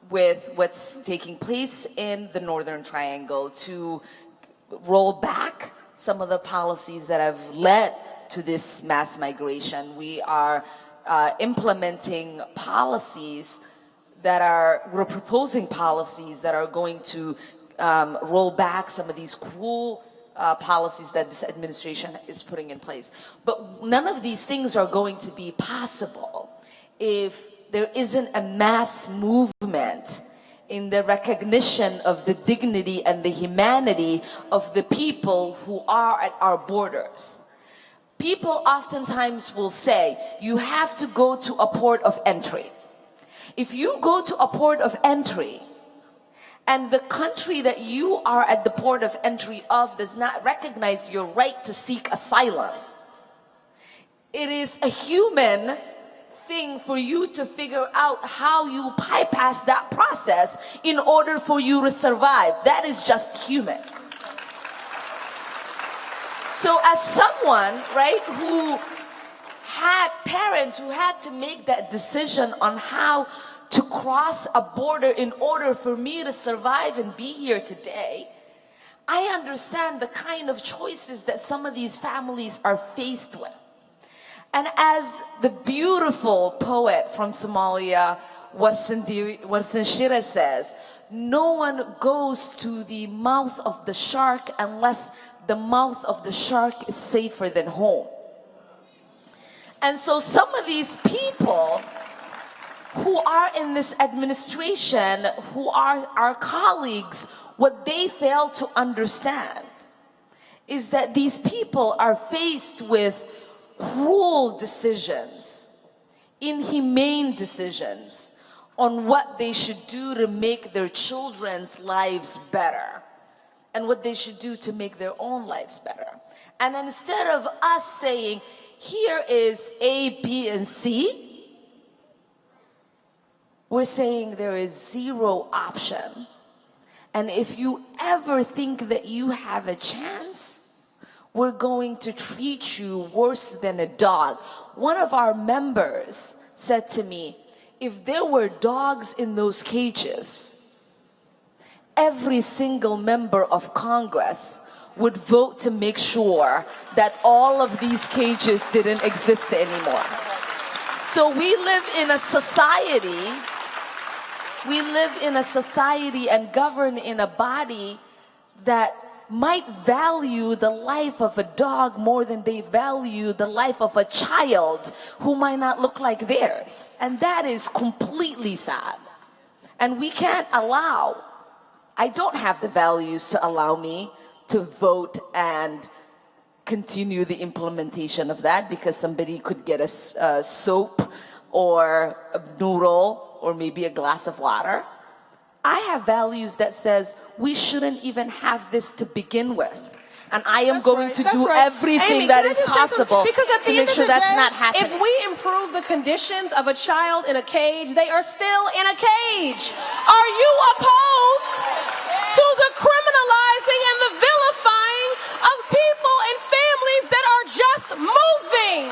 with what's taking place in the Northern Triangle, to roll back some of the policies that have led to this mass migration. We are implementing policies we're proposing policies that are going to roll back some of these cruel policies that this administration is putting in place. But none of these things are going to be possible if there isn't a mass movement in the recognition of the dignity and the humanity of the people who are at our borders. People oftentimes will say, you have to go to a port of entry. If you go to a port of entry, and the country that you are at the port of entry of does not recognize your right to seek asylum, it is a human thing for you to figure out how you bypass that process in order for you to survive. That is just human. So as someone, right, who had parents who had to make that decision on how to cross a border in order for me to survive and be here today, I understand the kind of choices that some of these families are faced with. And as the beautiful poet from Somalia Was Cynthia says, no one goes to the mouth of the shark unless the mouth of the shark is safer than home. And so some of these people who are in this administration, who are our colleagues, what they fail to understand is that these people are faced with cruel decisions, inhumane decisions on what they should do to make their children's lives better and what they should do to make their own lives better. And instead of us saying, here is A, B, and C, we're saying there is zero option. And if you ever think that you have a chance, we're going to treat you worse than a dog. One of our members said to me, if there were dogs in those cages, every single member of Congress would vote to make sure that all of these cages didn't exist anymore. So we live in a society and govern in a body that might value the life of a dog more than they value the life of a child who might not look like theirs. And that is completely sad. And we can't allow, I don't have the values to allow me to vote and continue the implementation of that because somebody could get a soap or a noodle or maybe a glass of water. I have values that says we shouldn't even have this to begin with. And I am going to do everything that is possible to make sure that's not happening. If we improve the conditions of a child in a cage, they are still in a cage. Are you opposed to the criminalizing and the vilifying of people and families that are just moving?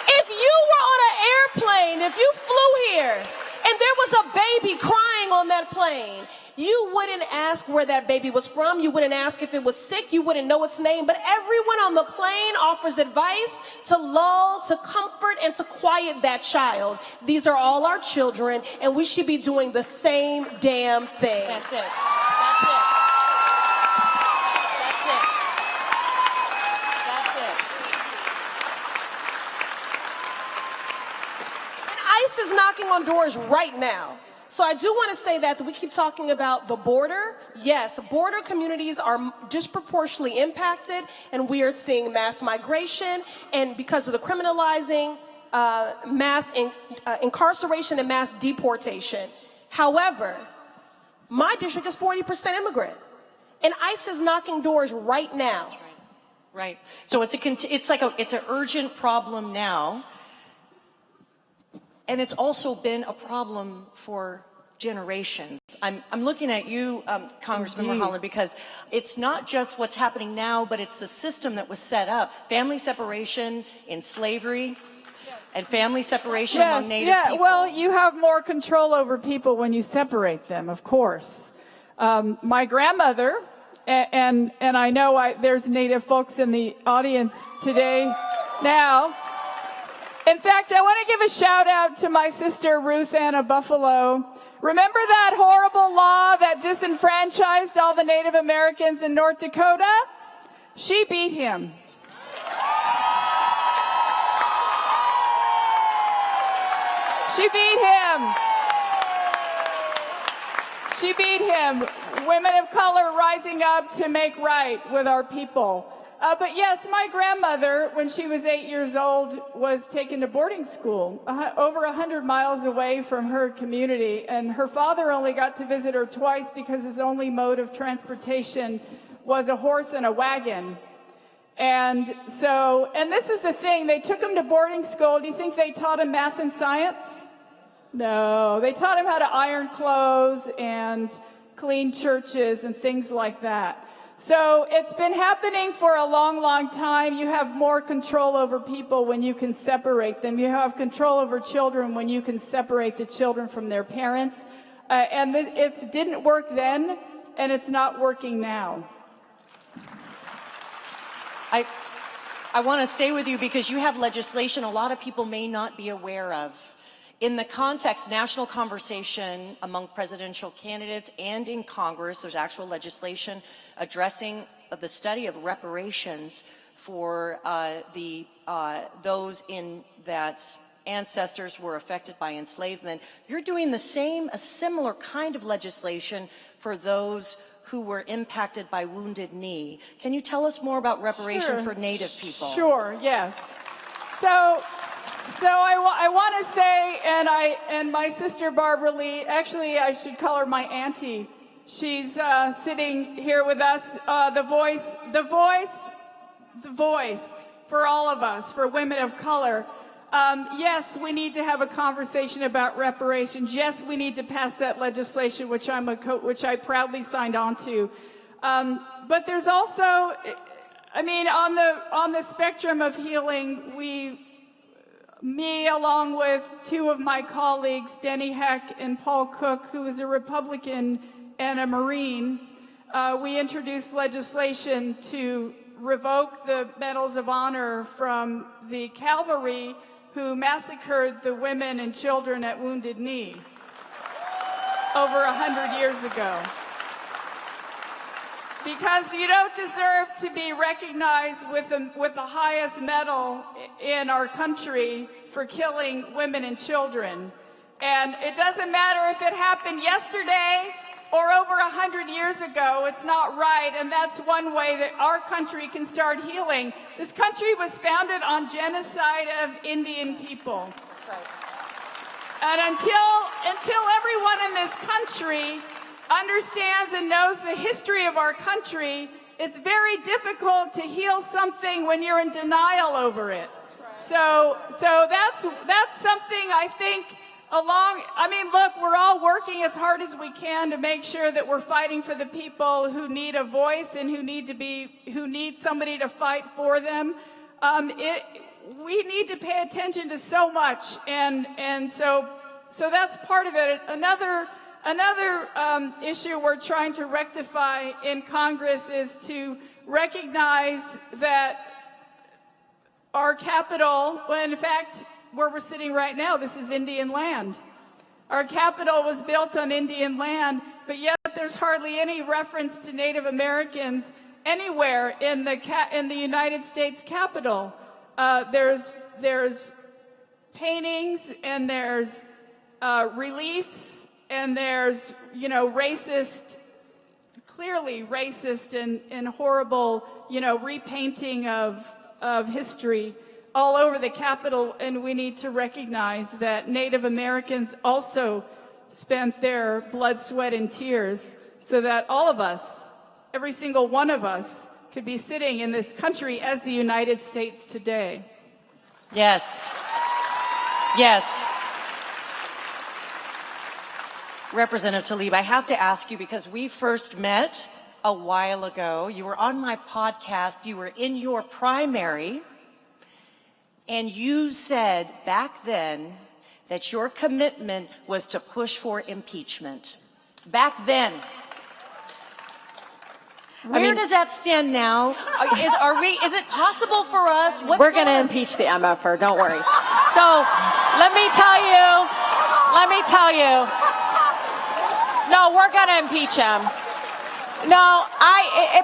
If you were on an airplane, if you flew here, and there was a baby crying on that plane, you wouldn't ask where that baby was from. You wouldn't ask if it was sick. You wouldn't know its name. But everyone on the plane offers advice to lull, to comfort, and to quiet that child. These are all our children, and we should be doing the same damn thing. That's it. That's it. That's it. That's it. And ICE is knocking on doors right now. So I do want to say that we keep talking about the border. Yes, border communities are disproportionately impacted, and we are seeing mass migration, and because of the criminalizing, mass incarceration and mass deportation. However, my district is 40% immigrant, and ICE is knocking doors right now. That's right. So it's an urgent problem now. And it's also been a problem for generations. I'm looking at you, Congressman Mulholland, because it's not just what's happening now, but it's the system that was set up. Family separation in slavery, and family separation among Native people. Well, you have more control over people when you separate them, of course. My grandmother, and I know there's Native folks in the audience today now. In fact, I want to give a shout out to my sister, Ruth Anna Buffalo. Remember that horrible law that disenfranchised all the Native Americans in North Dakota? She beat him. She beat him. She beat him. Women of color rising up to make right with our people. But yes, my grandmother, when she was 8 years old, was taken to boarding school over 100 miles away from her community. And her father only got to visit her twice because his only mode of transportation was a horse and a wagon. And this is the thing, they took him to boarding school. Do you think they taught him math and science? No, they taught him how to iron clothes and clean churches and things like that. So it's been happening for a long, long time. You have more control over people when you can separate them. You have control over children when you can separate the children from their parents. And it didn't work then, and it's not working now. I want to stay with you because you have legislation a lot of people may not be aware of. In the context, national conversation among presidential candidates and in Congress, there's actual legislation addressing the study of reparations for those in that ancestors were affected by enslavement. You're doing a similar kind of legislation for those who were impacted by Wounded Knee. Can you tell us more about reparations for Native people? Sure, yes. So I want to say, and my sister Barbara Lee, actually I should call her my auntie. She's sitting here with us, the voice for all of us, for women of color. Yes, we need to have a conversation about reparations. Yes, we need to pass that legislation, which I proudly signed on to. But there's also, I mean, on the spectrum of healing, me along with two of my colleagues, Denny Heck and Paul Cook, who is a Republican and a Marine, we introduced legislation to revoke the Medals of Honor from the cavalry who massacred the women and children at Wounded Knee over 100 years ago. Because you don't deserve to be recognized with the highest medal in our country for killing women and children. And it doesn't matter if it happened yesterday or over 100 years ago, it's not right, and that's one way that our country can start healing. This country was founded on genocide of Indian people. And until everyone in this country understands and knows the history of our country, it's very difficult to heal something when you're in denial over it. So that's something I think look, we're all working as hard as we can to make sure that we're fighting for the people who need a voice and who need somebody to fight for them. We need to pay attention to so much, and so that's part of it. Another issue we're trying to rectify in Congress is to recognize that our capital, when in fact, where we're sitting right now, this is Indian land. Our capital was built on Indian land, but yet there's hardly any reference to Native Americans anywhere in the United States Capitol. There's paintings and there's reliefs and there's clearly racist and horrible repainting of history all over the Capitol, and we need to recognize that Native Americans also spent their blood, sweat, and tears so that all of us, every single one of us, could be sitting in this country as the United States today. Yes. Yes. Representative Tlaib, I have to ask you, because we first met a while ago. You were on my podcast. You were in your primary. And you said back then that your commitment was to push for impeachment. Back then. Where does that stand now? Is it possible for us? We're going to impeach the MFer, don't worry. So let me tell you. No, we're going to impeach him. No,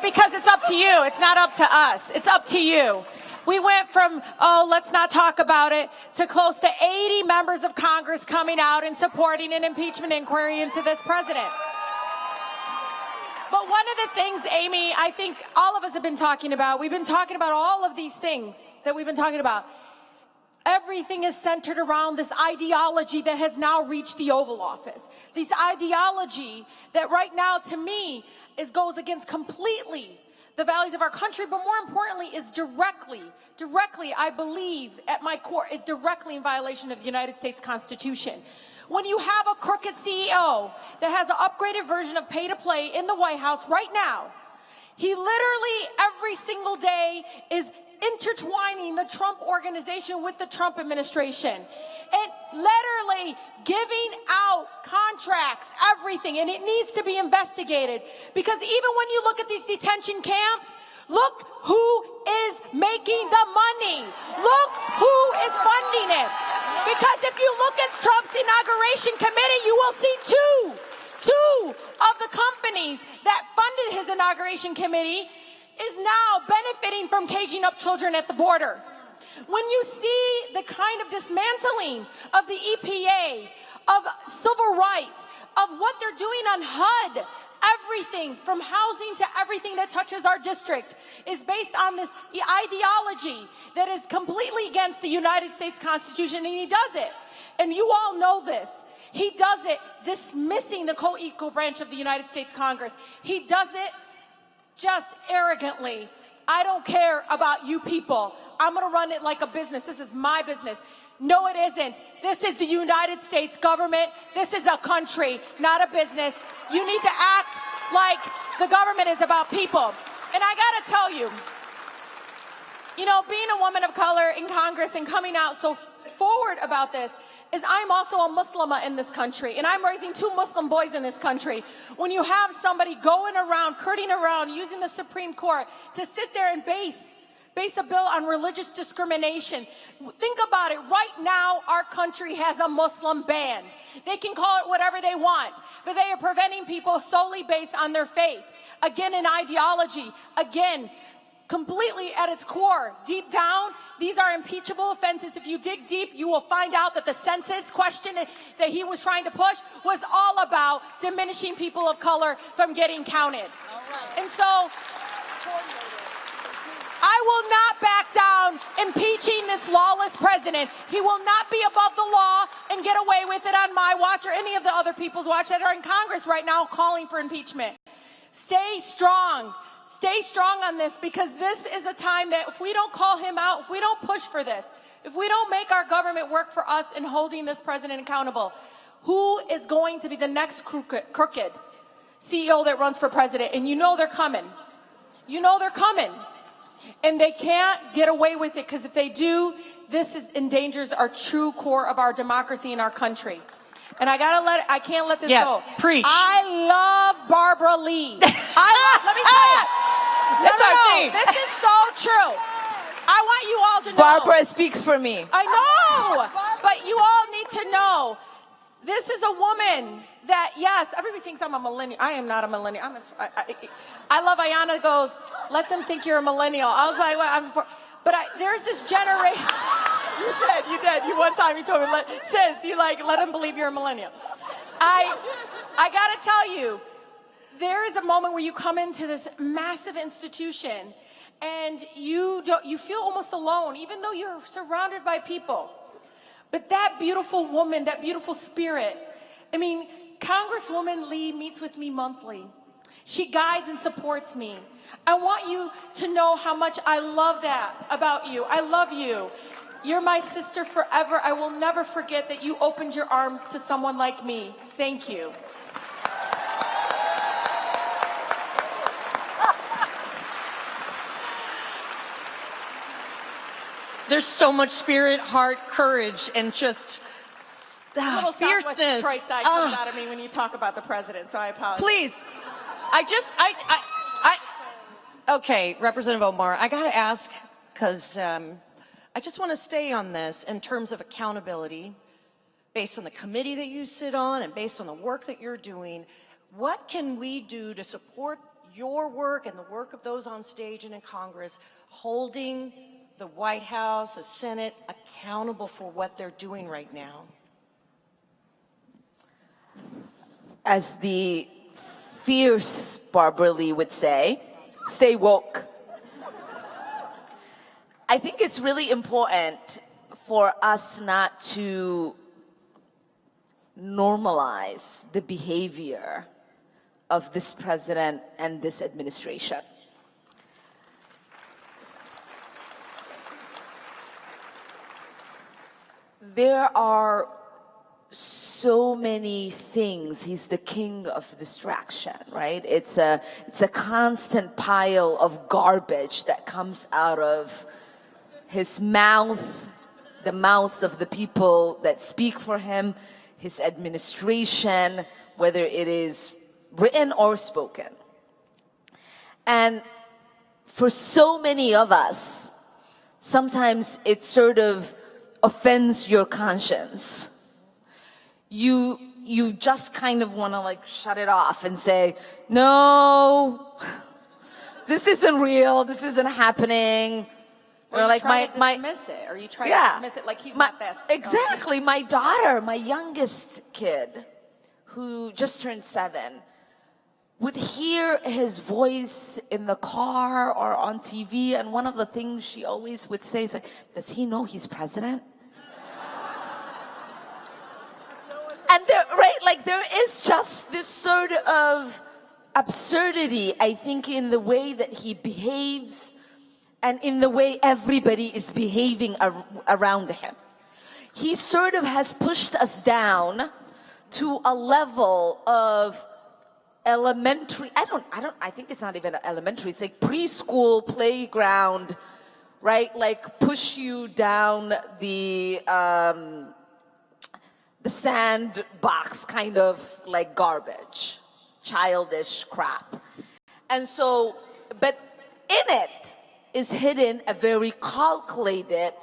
because it's up to you. It's not up to us. It's up to you. We went from, let's not talk about it, to close to 80 members of Congress coming out and supporting an impeachment inquiry into this president. But one of the things, Amy, I think all of us have been talking about, we've been talking about all of these things that we've been talking about. Everything is centered around this ideology that has now reached the Oval Office. This ideology that right now, to me, goes against completely the values of our country, but more importantly is directly, I believe, at my core, is directly in violation of the United States Constitution. When you have a crooked CEO that has an upgraded version of pay to play in the White House right now, he literally every single day is intertwining the Trump organization with the Trump administration and literally giving out contracts, everything, and it needs to be investigated. Because even when you look at these detention camps, look who is making the money. Look who is funding it. Because if you look at Trump's inauguration committee, you will see two of the companies that funded his inauguration committee is now benefiting from caging up children at the border. When you see the kind of dismantling of the EPA, of civil rights, of what they're doing on HUD, everything from housing to everything that touches our district is based on this ideology that is completely against the United States Constitution, and he does it. And you all know this. He does it dismissing the co-equal branch of the United States Congress. He does it just arrogantly. I don't care about you people. I'm going to run it like a business. This is my business. No, it isn't. This is the United States government. This is a country, not a business. You need to act like the government is about people. And I got to tell you, being a woman of color in Congress and coming out so forward about this is I'm also a Muslimah in this country, and I'm raising 2 Muslim boys in this country. When you have somebody going around, curting around, using the Supreme Court to sit there and base a bill on religious discrimination. Think about it. Right now, our country has a Muslim ban. They can call it whatever they want, but they are preventing people solely based on their faith. Again, an ideology. Again, completely at its core, deep down, these are impeachable offenses. If you dig deep, you will find out that the census question that he was trying to push was all about diminishing people of color from getting counted. And so, I will not back down impeaching this lawless president. He will not be above the law and get away with it on my watch or any of the other people's watch that are in Congress right now calling for impeachment. Stay strong. Stay strong on this, because this is a time that if we don't call him out, if we don't push for this, if we don't make our government work for us in holding this president accountable, who is going to be the next crooked CEO that runs for president? And you know they're coming. You know they're coming. And they can't get away with it, because if they do, endangers our true core of our democracy in our country. And I can't let this go. Preach. I love Barbara Lee. Let me tell you. No. This is so true. I want you all to know. Barbara speaks for me. I know. But you all need to know, this is a woman that, yes, everybody thinks I'm a millennial. I am not a millennial. I love Ayanna goes, let them think you're a millennial. I was like, there's this generation. You did. You one time you told me, let them believe you're a millennial. I gotta tell you, there is a moment where you come into this massive institution and you feel almost alone, even though you're surrounded by people. But that beautiful woman, that beautiful spirit, Congresswoman Lee meets with me monthly. She guides and supports me. I want you to know how much I love that about you. I love you. You're my sister forever. I will never forget that you opened your arms to someone like me. Thank you. There's so much spirit, heart, courage, and just little fierceness. Southwest Detroit side comes out of me when you talk about the president, so I apologize. Please, okay, Representative Omar, I gotta ask, because I just want to stay on this in terms of accountability, based on the committee that you sit on and based on the work that you're doing. What can we do to support your work and the work of those on stage and in Congress, holding the White House, the Senate accountable for what they're doing right now? As the fierce Barbara Lee would say, stay woke. I think it's really important for us not to normalize the behavior of this president and this administration. There are so many things. He's the king of distraction, right? It's a constant pile of garbage that comes out of his mouth, the mouths of the people that speak for him, his administration, whether it is written or spoken. And for so many of us, sometimes it sort of offends your conscience. You just kind of want to like shut it off and say, no, this isn't real, this isn't happening. Or like dismiss it, or you try to dismiss it like he's not this. Exactly. My daughter, my youngest kid, who just turned 7, would hear his voice in the car or on TV, and one of the things she always would say is like, does he know he's president? And there is just this sort of absurdity, I think, in the way that he behaves and in the way everybody is behaving around him. He sort of has pushed us down to a level of elementary, I think it's not even elementary, it's like preschool playground, right? Like push you down the sandbox kind of like garbage, childish crap. And so, but in it is hidden a very calculated,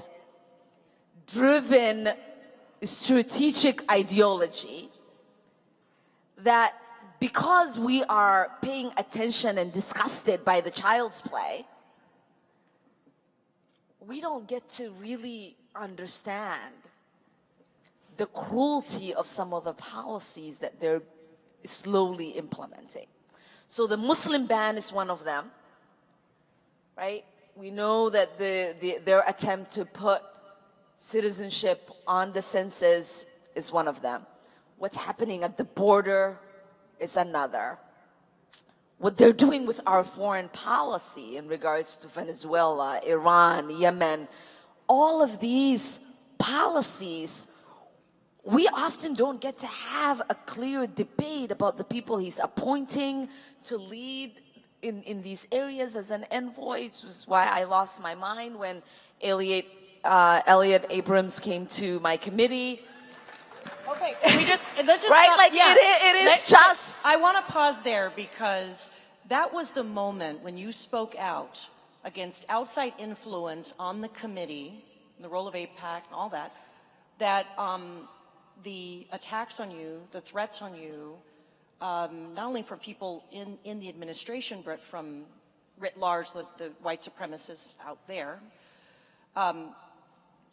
driven, strategic ideology that because we are paying attention and disgusted by the child's play, we don't get to really understand the cruelty of some of the policies that they're slowly implementing. So the Muslim ban is one of them, right? We know that their attempt to put citizenship on the census is one of them. What's happening at the border is another. What they're doing with our foreign policy in regards to Venezuela, Iran, Yemen, all of these policies, we often don't get to have a clear debate about the people he's appointing to lead in these areas as an envoy. This was why I lost my mind when Elliot Abrams came to my committee. Okay, let's just right? stop. Like it is just. I want to pause there because that was the moment when you spoke out against outside influence on the committee, the role of AIPAC and all that, that the attacks on you, the threats on you, not only from people in the administration, but from writ large, the white supremacists out there.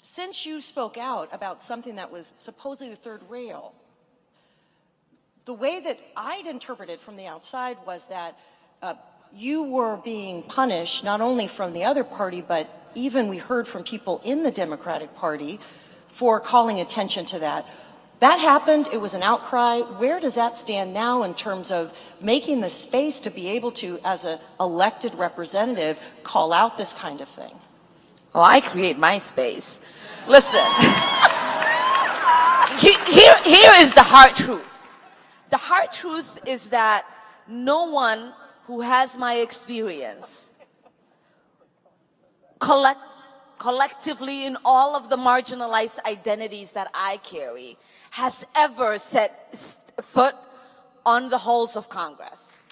Since you spoke out about something that was supposedly the third rail, the way that I'd interpret it from the outside was that you were being punished, not only from the other party, but even we heard from people in the Democratic Party for calling attention to that. That happened, it was an outcry. Where does that stand now in terms of making the space to be able to, as an elected representative, call out this kind of thing? Oh, I create my space. Listen, here is the hard truth. The hard truth is that no one who has my experience, collectively in all of the marginalized identities that I carry, has ever set foot on the halls of Congress.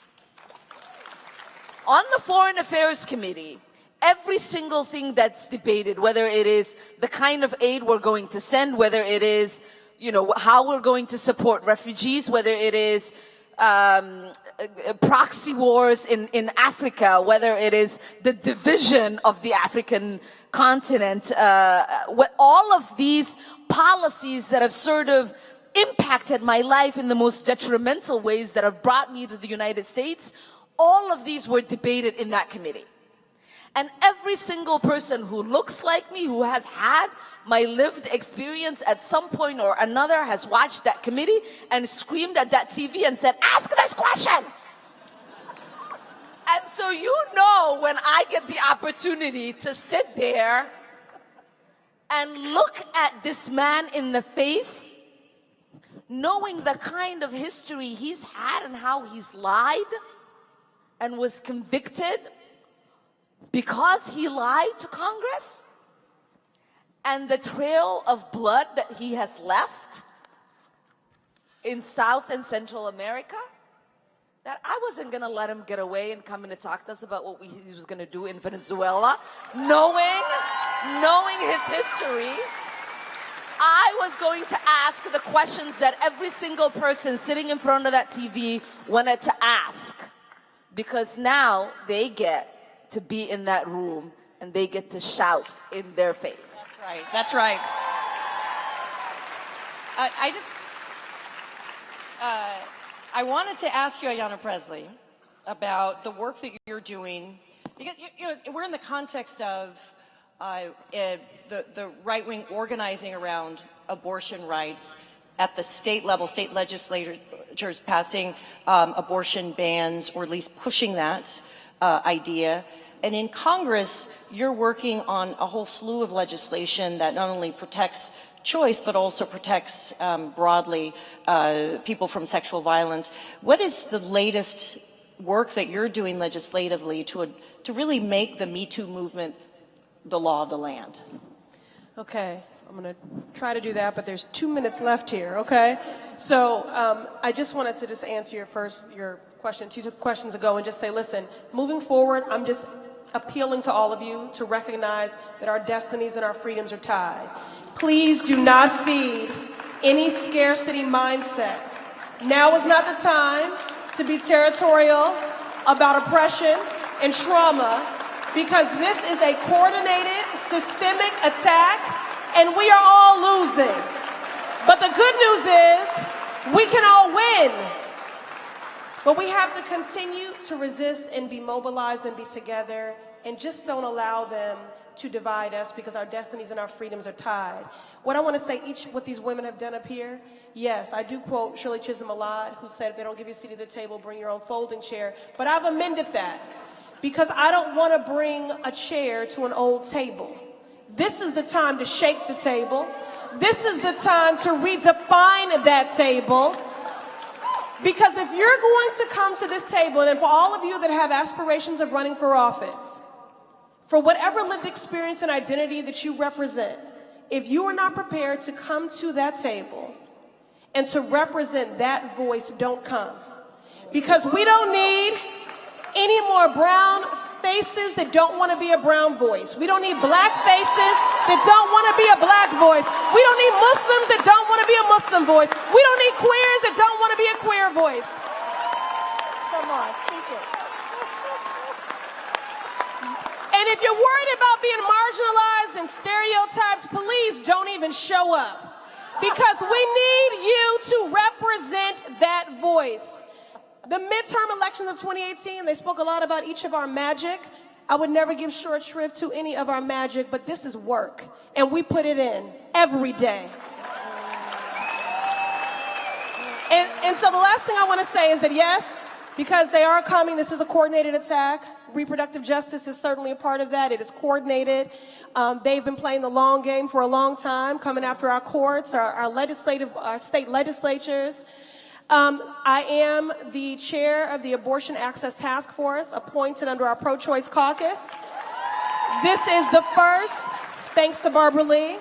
On the Foreign Affairs Committee, every single thing that's debated, whether it is the kind of aid we're going to send, whether it is, how we're going to support refugees, whether it is proxy wars in Africa, whether it is the division of the African continent, all of these policies that have sort of impacted my life in the most detrimental ways that have brought me to the United States, all of these were debated in that committee. And every single person who looks like me, who has had my lived experience at some point or another, has watched that committee and screamed at that TV and said, ask this question. And so when I get the opportunity to sit there and look at this man in the face, knowing the kind of history he's had and how he's lied and was convicted because he lied to Congress, and the trail of blood that he has left in South and Central America, that I wasn't gonna let him get away and come in to talk to us about what he was gonna do in Venezuela, knowing his history. I was going to ask the questions that every single person sitting in front of that TV wanted to ask, because now they get to be in that room and they get to shout in their face. That's right. That's right. I wanted to ask you, Ayanna Pressley, about the work that you're doing, because we're in the context of the right-wing organizing around abortion rights at the state level, state legislatures passing abortion bans, or at least pushing that idea. And in Congress, you're working on a whole slew of legislation that not only protects choice, but also protects broadly people from sexual violence. What is the latest work that you're doing legislatively to really make the Me Too movement the law of the land? Okay, I'm going to try to do that, but there's 2 minutes left here, okay? So I just wanted to just answer your question 2 questions ago and just say, listen, moving forward, I'm just appealing to all of you to recognize that our destinies and our freedoms are tied. Please do not feed any scarcity mindset. Now is not the time to be territorial about oppression and trauma, because this is a coordinated, systemic attack, and we are all losing. But the good news is we can all win. But we have to continue to resist and be mobilized and be together, and just don't allow them to divide us, because our destinies and our freedoms are tied. What I want to say, what these women have done up here, yes, I do quote Shirley Chisholm a lot, who said, if they don't give you a seat at the table, bring your own folding chair. But I've amended that, because I don't want to bring a chair to an old table. This is the time to shake the table. This is the time to redefine that table. Because if you're going to come to this table, and for all of you that have aspirations of running for office, for whatever lived experience and identity that you represent, if you are not prepared to come to that table and to represent that voice, don't come. Because we don't need any more brown faces that don't want to be a brown voice. We don't need black faces that don't want to be a black voice. We don't need Muslims that don't want to be a Muslim voice. We don't need queers that don't want to be a queer voice. Come on, speak it. And if you're worried about being marginalized and stereotyped, please don't even show up. Because we need you to represent that voice. The midterm elections of 2018, they spoke a lot about each of our magic. I would never give short shrift to any of our magic, but this is work, and we put it in every day. And so the last thing I want to say is that yes, because they are coming, this is a coordinated attack. Reproductive justice is certainly a part of that. It is coordinated. They've been playing the long game for a long time, coming after our courts, our state legislatures. I am the chair of the Abortion Access Task Force, appointed under our pro-choice caucus. This is the first, thanks to Barbara Lee,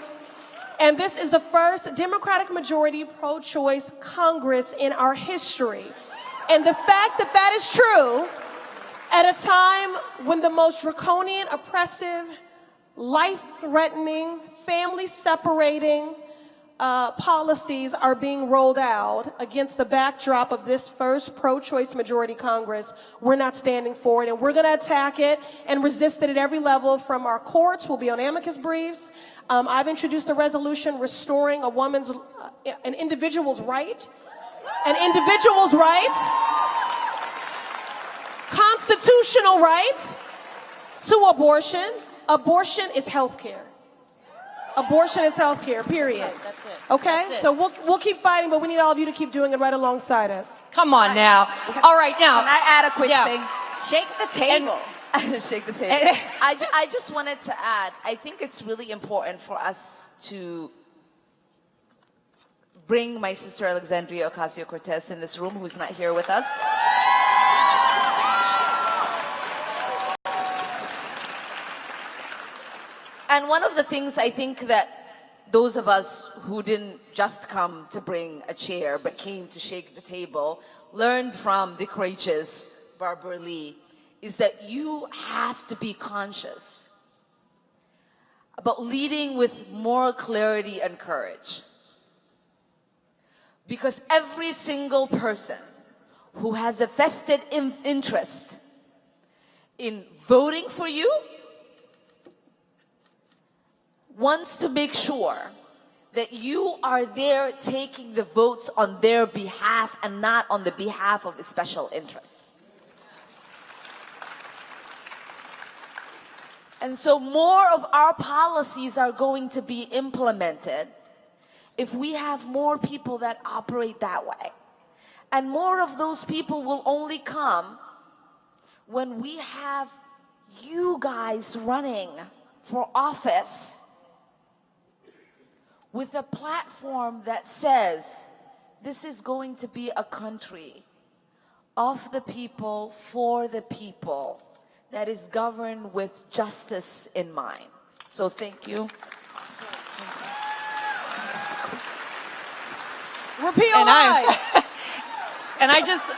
and this is the first Democratic majority pro-choice Congress in our history. And the fact that that is true at a time when the most draconian, oppressive, life-threatening, family-separating policies are being rolled out against the backdrop of this first pro-choice majority Congress, we're not standing for it, and we're going to attack it and resist it at every level. From our courts, we'll be on amicus briefs. I've introduced a resolution restoring an individual's right, constitutional rights to abortion. Abortion is health care. Abortion is health care, period. That's it. Okay? That's it. So we'll keep fighting, but we need all of you to keep doing it right alongside us. Come on now. All right, now. Can I add a quick thing? Shake the table. Shake the table. I just wanted to add, I think it's really important for us to bring my sister Alexandria Ocasio-Cortez in this room, who's not here with us. And one of the things I think that those of us who didn't just come to bring a chair, but came to shake the table, learned from the courageous Barbara Lee, is that you have to be conscious about leading with more clarity and courage. Because every single person who has a vested interest in voting for you wants to make sure that you are there taking the votes on their behalf and not on the behalf of a special interest. And so more of our policies are going to be implemented if we have more people that operate that way. And more of those people will only come when we have you guys running for office with a platform that says this is going to be a country of the people, for the people, that is governed with justice in mind. So thank you. Repeal Hyde. And I just,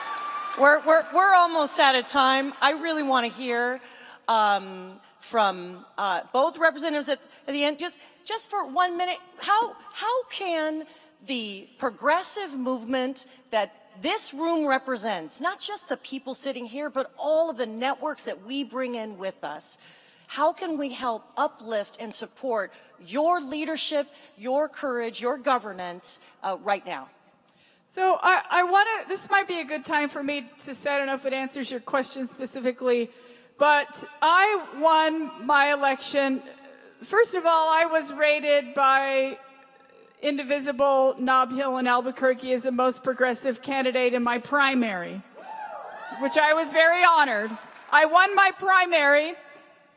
we're almost out of time. I really want to hear from both representatives at the end. Just for 1 minute, how can the progressive movement that this room represents, not just the people sitting here, but all of the networks that we bring in with us, how can we help uplift and support your leadership, your courage, your governance right now? So I want to, this might be a good time for me to say, I don't know if it answers your question specifically, but I won my election. First of all, I was rated by Indivisible, Nob Hill, and Albuquerque as the most progressive candidate in my primary, which I was very honored. I won my primary.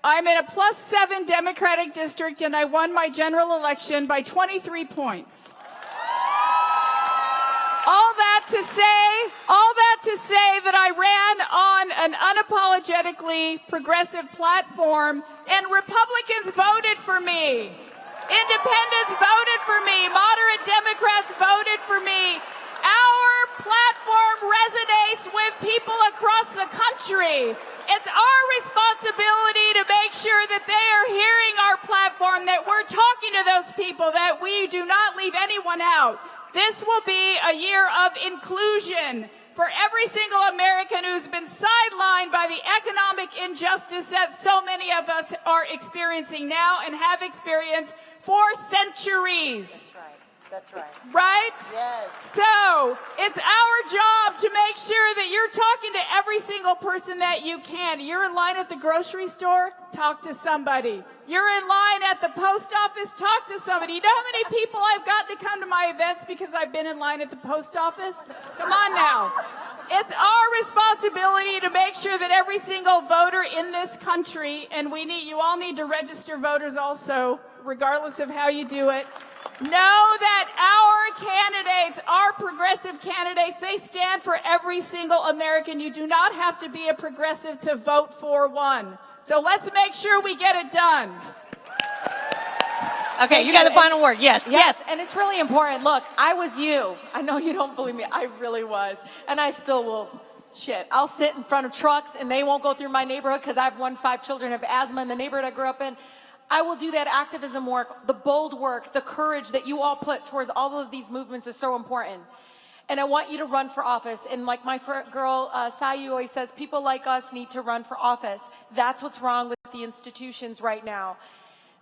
I'm in a +7 Democratic district, and I won my general election by 23 points. All that to say that I ran on an unapologetically progressive platform, and Republicans voted for me. Independents voted for me. Moderate Democrats voted for me. Our platform resonates with people across the country. It's our responsibility to make sure that they are hearing our platform, that we're talking to those people, that we do not leave anyone out. This will be a year of inclusion for every single American who's been sidelined by the economic injustice that so many of us are experiencing now and have experienced for centuries. That's right. Right? Yes. So it's our job to make sure that you're talking to every single person that you can. You're in line at the grocery store, talk to somebody. You're in line at the post office, talk to somebody. You know how many people I've gotten to come to my events because I've been in line at the post office? Come on now. It's our responsibility to make sure that every single voter in this country, and you all need to register voters also, regardless of how you do it, know that our candidates, our progressive candidates, they stand for every single American. You do not have to be a progressive to vote for one. So let's make sure we get it done. Okay, you got the final word. Yes, yes. And it's really important. Look, I was you. I know you don't believe me. I really was. And I still will. Shit. I'll sit in front of trucks and they won't go through my neighborhood because I've 5 children who have asthma in the neighborhood I grew up in. I will do that activism work, the bold work, the courage that you all put towards all of these movements is so important. And I want you to run for office. And like my girl, Sayu always says, people like us need to run for office. That's what's wrong with the institutions right now.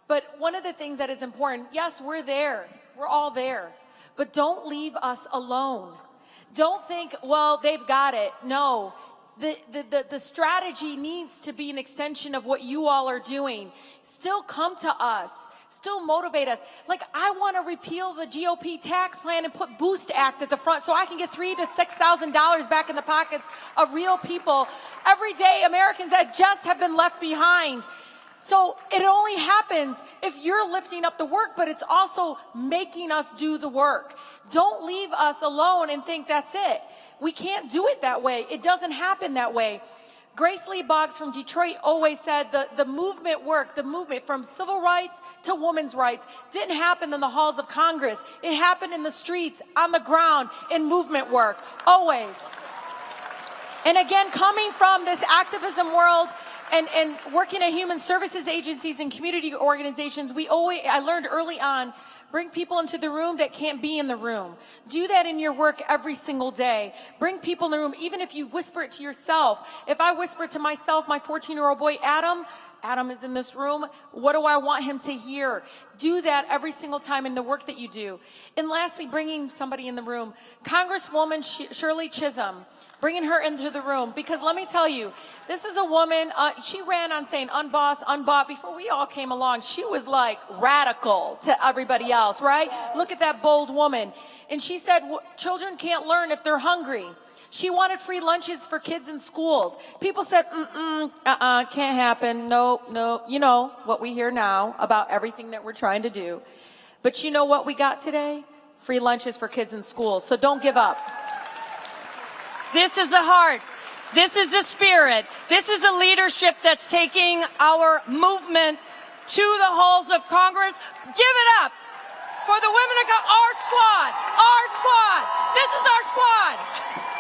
But one of the things that is important, yes, we're there. We're all there. But don't leave us alone. Don't think, well, they've got it. No. The strategy needs to be an extension of what you all are doing. Still come to us. Still motivate us. Like, I want to repeal the GOP tax plan and put Boost Act at the front so I can get $3,000 to $6,000 back in the pockets of real people. Everyday Americans that just have been left behind. So it only happens if you're lifting up the work, but it's also making us do the work. Don't leave us alone and think that's it. We can't do it that way. It doesn't happen that way. Grace Lee Boggs from Detroit always said the movement work, the movement from civil rights to women's rights didn't happen in the halls of Congress. It happened in the streets, on the ground, in movement work, always. And again, coming from this activism world and working at human services agencies and community organizations, I learned early on, bring people into the room that can't be in the room. Do that in your work every single day. Bring people in the room, even if you whisper it to yourself. If I whisper to myself, my 14-year-old boy, Adam is in this room, what do I want him to hear? Do that every single time in the work that you do. And lastly, bringing somebody in the room. Congresswoman Shirley Chisholm, bringing her into the room, because let me tell you, this is a woman, she ran on saying unbossed, unbought. Before we all came along, she was like radical to everybody else, right? Look at that bold woman. And she said, children can't learn if they're hungry. She wanted free lunches for kids in schools. People said, can't happen, no. You know what we hear now about everything that we're trying to do. But you know what we got today? Free lunches for kids in schools, so don't give up. This is the heart. This is the spirit. This is a leadership that's taking our movement to the halls of Congress. Give it up for the women of our squad. Our squad. This is our squad.